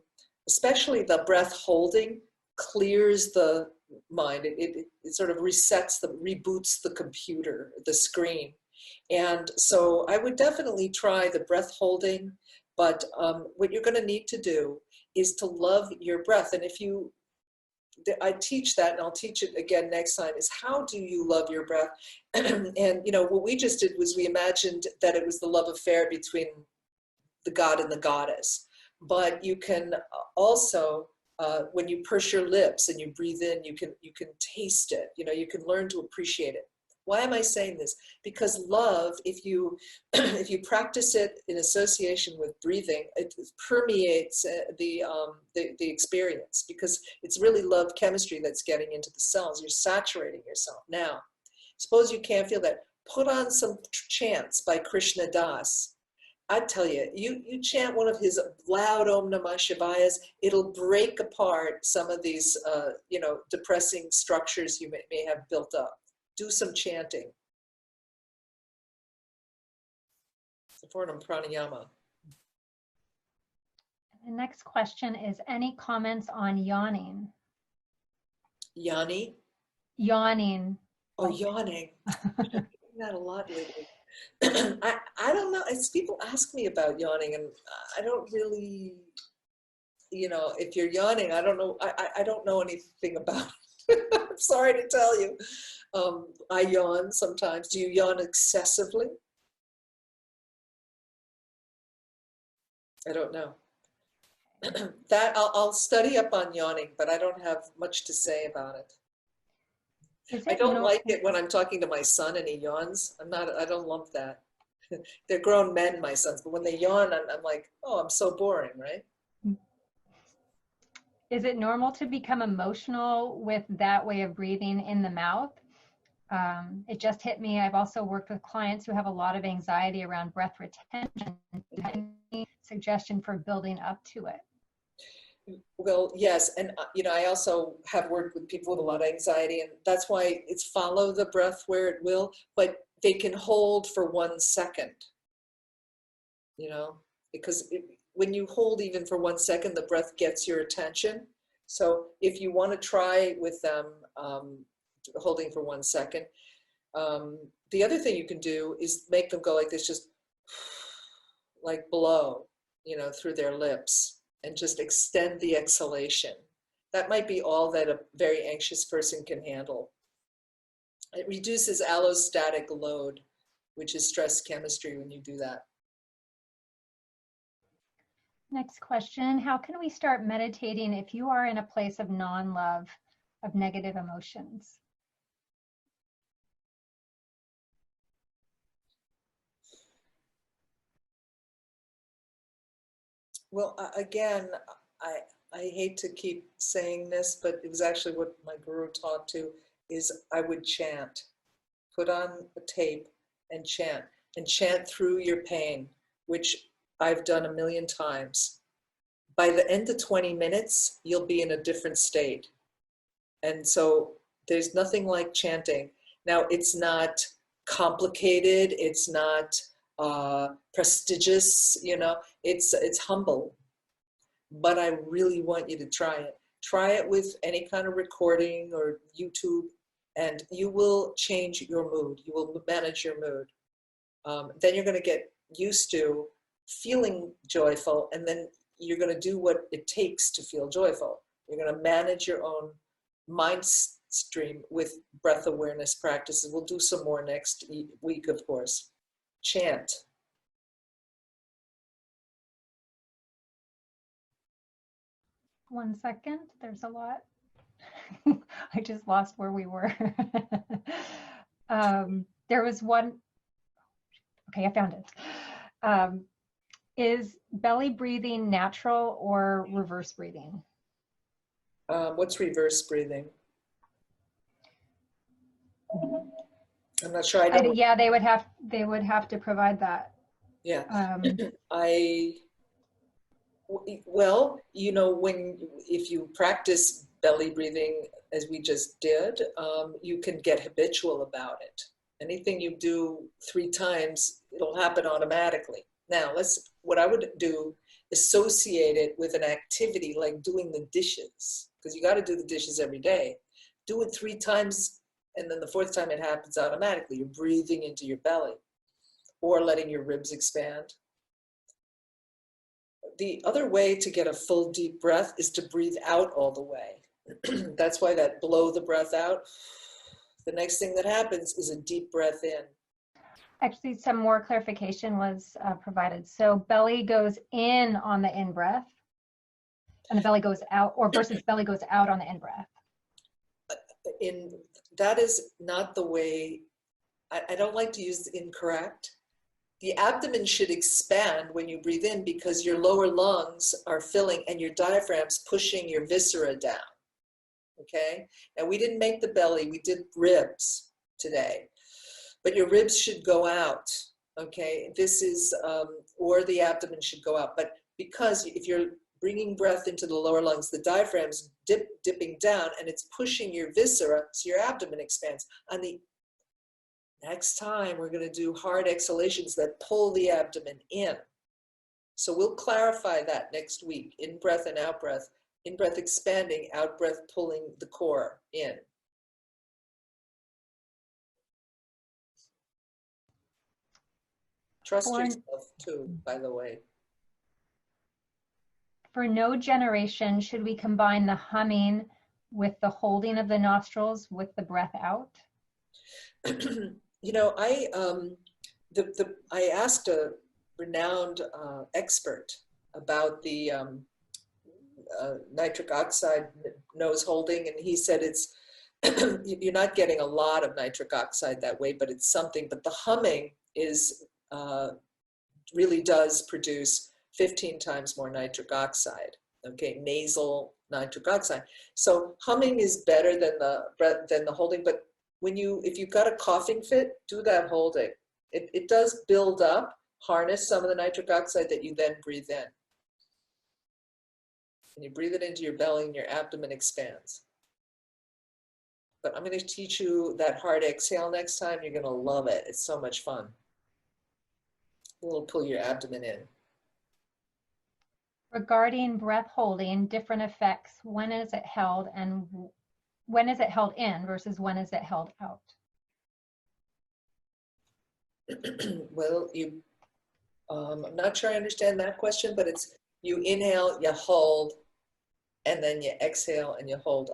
especially the breath holding, clears the mind. It sort of reboots the computer, the screen. And so I would definitely try the breath holding, but what you're going to need to do is to love your breath. And I teach that, and I'll teach it again next time, is how do you love your breath? And, what we just did was we imagined that it was the love affair between the god and the goddess. But you can also, when you purse your lips and you breathe in, you can taste it. You can learn to appreciate it. Why am I saying this? Because love, if you if you practice it in association with breathing, it permeates the experience, because it's really love chemistry that's getting into the cells. You're saturating yourself. Now, suppose you can't feel that. Put on some chants by Krishna Das. I tell you, you chant one of his loud Om Namah Shivayas, it'll break apart some of these, depressing structures you may have built up. Do some chanting. Supportam pranayama. The next question is, any comments on yawning? Yanni? Yawning. Oh, yawning. I'm doing that a lot lately. I don't know. It's people ask me about yawning, and I don't really, if you're yawning, I don't know. I don't know anything about it. I'm sorry to tell you. I yawn sometimes. Do you yawn excessively? I don't know. That I'll study up on yawning, but I don't have much to say about it. I don't like it when I'm talking to my son and he yawns. I don't lump that. They're grown men, my sons, but when they yawn, I'm like, oh, I'm so boring, right? Is it normal to become emotional with that way of breathing in the mouth? It just hit me. I've also worked with clients who have a lot of anxiety around breath retention. Any suggestion for building up to it? Well, yes. And, I also have worked with people with a lot of anxiety, and that's why it's follow the breath where it will, but they can hold for 1 second, because when you hold even for 1 second, the breath gets your attention. So if you want to try with them, holding for 1 second, the other thing you can do is make them go like this, just like blow, through their lips. And just extend the exhalation. That might be all that a very anxious person can handle. It reduces allostatic load, which is stress chemistry when you do that. Next question, how can we start meditating if you are in a place of non-love, of negative emotions? Well, again, I hate to keep saying this, but it was actually what my guru taught to, is I would chant. Put on a tape and chant through your pain, which I've done a million times. By the end of 20 minutes, you'll be in a different state. And so there's nothing like chanting. Now, it's not complicated, it's not prestigious, it's humble. but I really want you to try it. Try it with any kind of recording or YouTube, and you will change your mood. You will manage your mood. Then you're going to get used to feeling joyful, and then you're going to do what it takes to feel joyful. You're going to manage your own mind stream with breath awareness practices. We'll do some more next week, of course. Chant. One second, there's a lot. I just lost where we were. There was one. Okay, I found it. Is belly breathing natural or reverse breathing? What's reverse breathing? I'm not sure. I don't. Yeah, they would have to provide that. Yeah. Well, you know, if you practice belly breathing as we just did, you can get habitual about it. Anything you do 3 times, it'll happen automatically. Now, what I would do, associate it with an activity like doing the dishes, because you got to do the dishes every day. Do it 3 times, and then the 4th time it happens automatically. You're breathing into your belly, or letting your ribs expand. The other way to get a full deep breath is to breathe out all the way. That's why that blow the breath out. The next thing that happens is a deep breath in. Actually, some more clarification was provided. So belly goes in on the in breath, and the belly goes out, or versus belly goes out on the in breath. That is not the way. I don't like to use incorrect. The abdomen should expand when you breathe in because your lower lungs are filling and your diaphragm's pushing your viscera down. Okay? Now, we didn't make the belly, we did ribs today. But your ribs should go out. Okay? This is, or the abdomen should go out. But because if you're bringing breath into the lower lungs, the diaphragm's dipping down and it's pushing your viscera, so your abdomen expands. On the next time, we're going to do hard exhalations that pull the abdomen in. So we'll clarify that next week. In breath and out breath. In breath expanding, out breath pulling the core in. Trust yourself too, by the way. For no generation, should we combine the humming with the holding of the nostrils with the breath out? You know, I asked a renowned expert about the nitric oxide nose holding, and he said it's you're not getting a lot of nitric oxide that way, but it's something. But the humming is really does produce 15 times more nitric oxide. Okay, nasal nitric oxide. So humming is better than the holding, but if you've got a coughing fit, do that holding. It does build up, harness some of the nitric oxide that you then breathe in. And you breathe it into your belly and your abdomen expands. But I'm going to teach you that hard exhale next time. You're going to love it. It's so much fun. It'll pull your abdomen in. Regarding breath holding, different effects. When is it held and when is it held in versus when is it held out? Well, I'm not sure I understand that question, but it's you inhale, you hold, and then you exhale and you hold.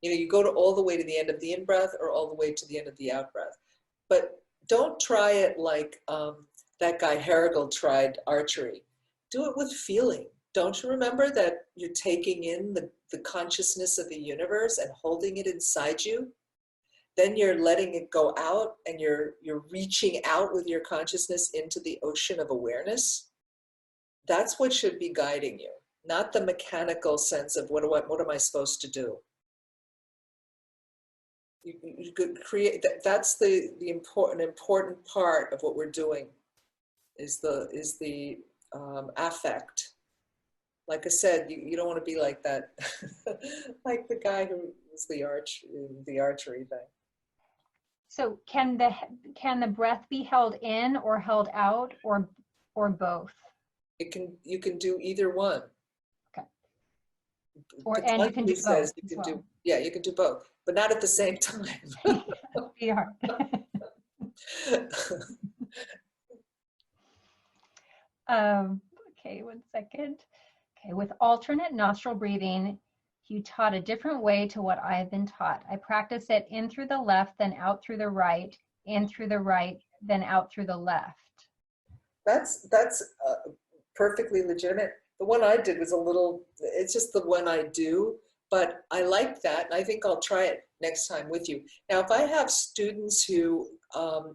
You go all the way to the end of the in breath or all the way to the end of the out breath. But don't try it like that guy Herigel tried archery. Do it with feeling. Don't you remember that you're taking in the consciousness of the universe and holding it inside you? Then you're letting it go out and you're reaching out with your consciousness into the ocean of awareness. That's what should be guiding you, not the mechanical sense of what am I supposed to do? You could create that's the important part of what we're doing is the affect. Like I said, you don't want to be like that, like the guy who was the archery thing. So can the breath be held in or held out or both? You can do either one. Okay. And you can do Patanjali both says you as can well. do, yeah, you can do both, but not at the same time. Be hard. Okay, 1 second. Okay, with alternate nostril breathing, you taught a different way to what I have been taught. I practice it in through the left, then out through the right, in through the right, then out through the left. That's perfectly legitimate. The one I did was a little, it's just the one I do, but I like that. And I think I'll try it next time with you. Now, if I have students who,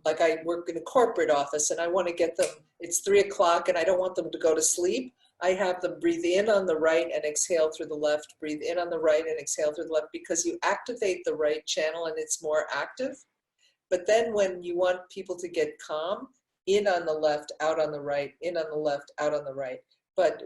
like I work in a corporate office and I want to get them, it's 3 o'clock and I don't want them to go to sleep, I have them breathe in on the right and exhale through the left, breathe in on the right and exhale through the left, because you activate the right channel and it's more active. But then when you want people to get calm, in on the left, out on the right, in on the left, out on the right. But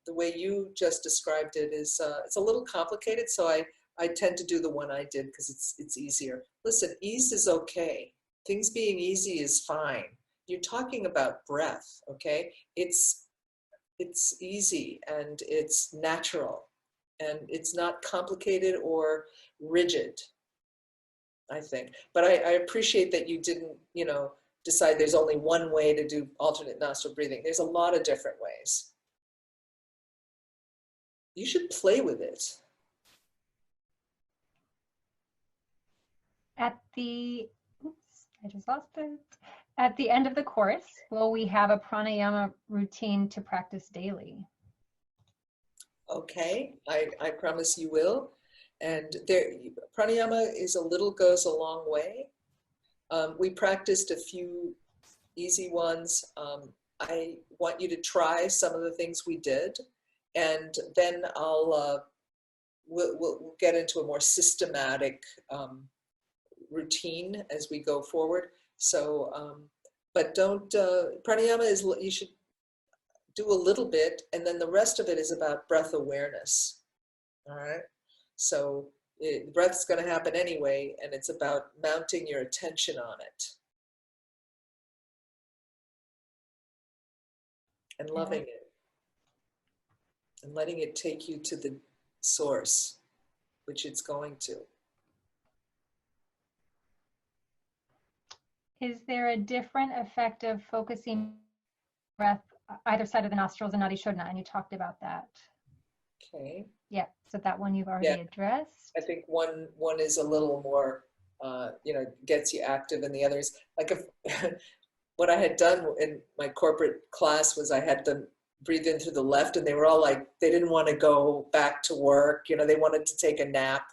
the way you just described it is, it's a little complicated, so I tend to do the one I did because it's easier. Listen, ease is okay. Things being easy is fine. You're talking about breath, okay? It's easy and it's natural and it's not complicated or rigid, I think. But I appreciate that you didn't, decide there's only one way to do alternate nostril breathing. There's a lot of different ways. You should play with it. At the, oops, I just lost it. At the end of the course, will we have a pranayama routine to practice daily? Okay, I promise you will. And there, pranayama goes a long way. We practiced a few easy ones. I want you to try some of the things we did, and then we'll get into a more systematic routine as we go forward. So, but don't, pranayama is, you should do a little bit, and then the rest of it is about breath awareness. All right. So the breath's going to happen anyway, and it's about mounting your attention on it and loving it and letting it take you to the source, which it's going to. Is there a different effect of focusing breath either side of the nostrils and Nadi Shodhana? And you talked about that. Okay. Yeah, so that one you've already addressed. I think one is a little more, gets you active, and the others, like if what I had done in my corporate class was I had them breathe in through the left, and they were all like, they didn't want to go back to work, they wanted to take a nap.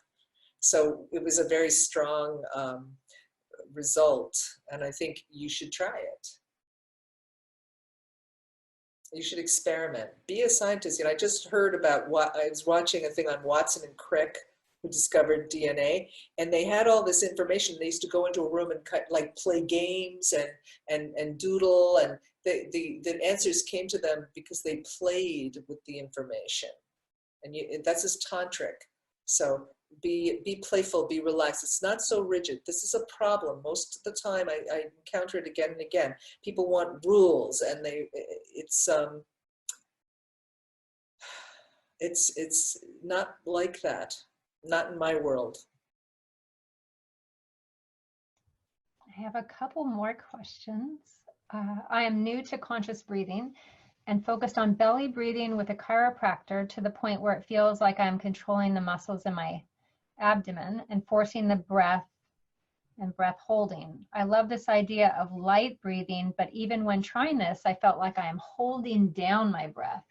So it was a very strong result, and I think you should try it. You should experiment. Be a scientist. I just heard about I was watching a thing on Watson and Crick, who discovered DNA, and they had all this information. They used to go into a room and play games and doodle, and the answers came to them because they played with the information. And that's just tantric. So be playful, be relaxed. It's not so rigid. This is a problem. Most of the time I encounter it again and again. People want rules, and it's not like that. Not in my world. I have a couple more questions. I am new to conscious breathing and focused on belly breathing with a chiropractor to the point where it feels like I'm controlling the muscles in my abdomen and forcing the breath and breath holding. I love this idea of light breathing, but even when trying this, I felt like I am holding down my breath.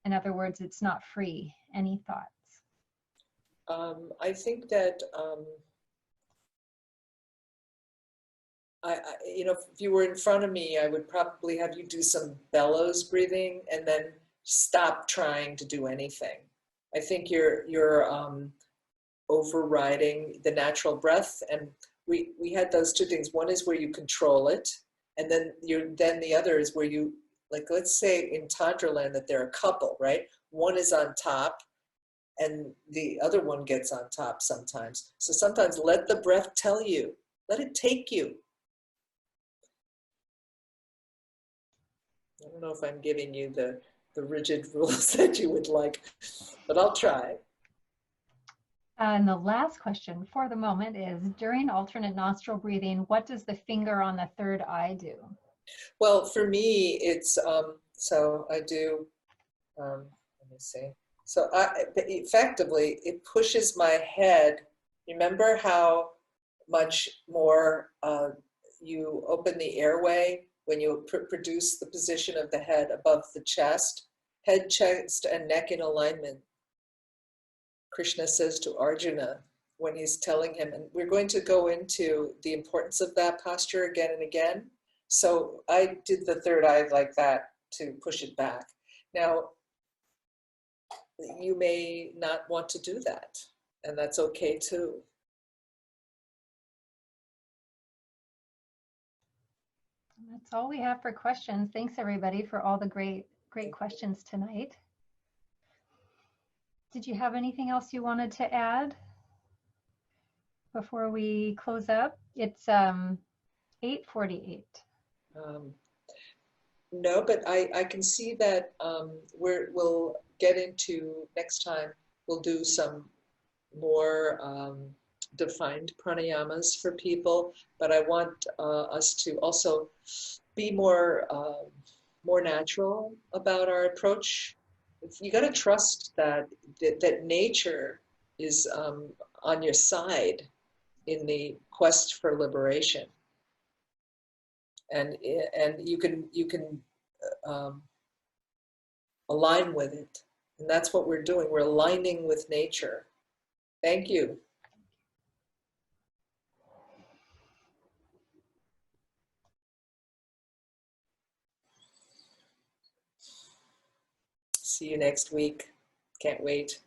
In other words, it's not free. Any thoughts? I think that if you were in front of me, I would probably have you do some bellows breathing and then stop trying to do anything. I think you're overriding the natural breath, and we had those two things. One is where you control it, and then the other is where you, like, let's say in Tantra land that they're a couple, right? One is on top and the other one gets on top sometimes. So sometimes let the breath tell you, let it take you. I don't know if I'm giving you the rigid rules that you would like, but I'll try. And the last question for the moment is, during alternate nostril breathing, what does the finger on the third eye do? Well, for me, it's so I do. Let me see. So effectively, it pushes my head. Remember how much more you open the airway when you produce the position of the head above the chest, head, chest, and neck in alignment. Krishna says to Arjuna when he's telling him, and we're going to go into the importance of that posture again and again. So I did the third eye like that to push it back. Now, you may not want to do that, and that's okay too. That's all we have for questions. Thanks everybody for all the great questions tonight. Did you have anything else you wanted to add before we close up? It's 8:48. No, but I can see that we'll get into next time. We'll do some more defined pranayamas for people, but I want us to also be more natural about our approach. You got to trust that nature is on your side in the quest for liberation, and you can um, align with it, and that's what we're doing. We're aligning with nature. Thank you. See you next week. Can't wait.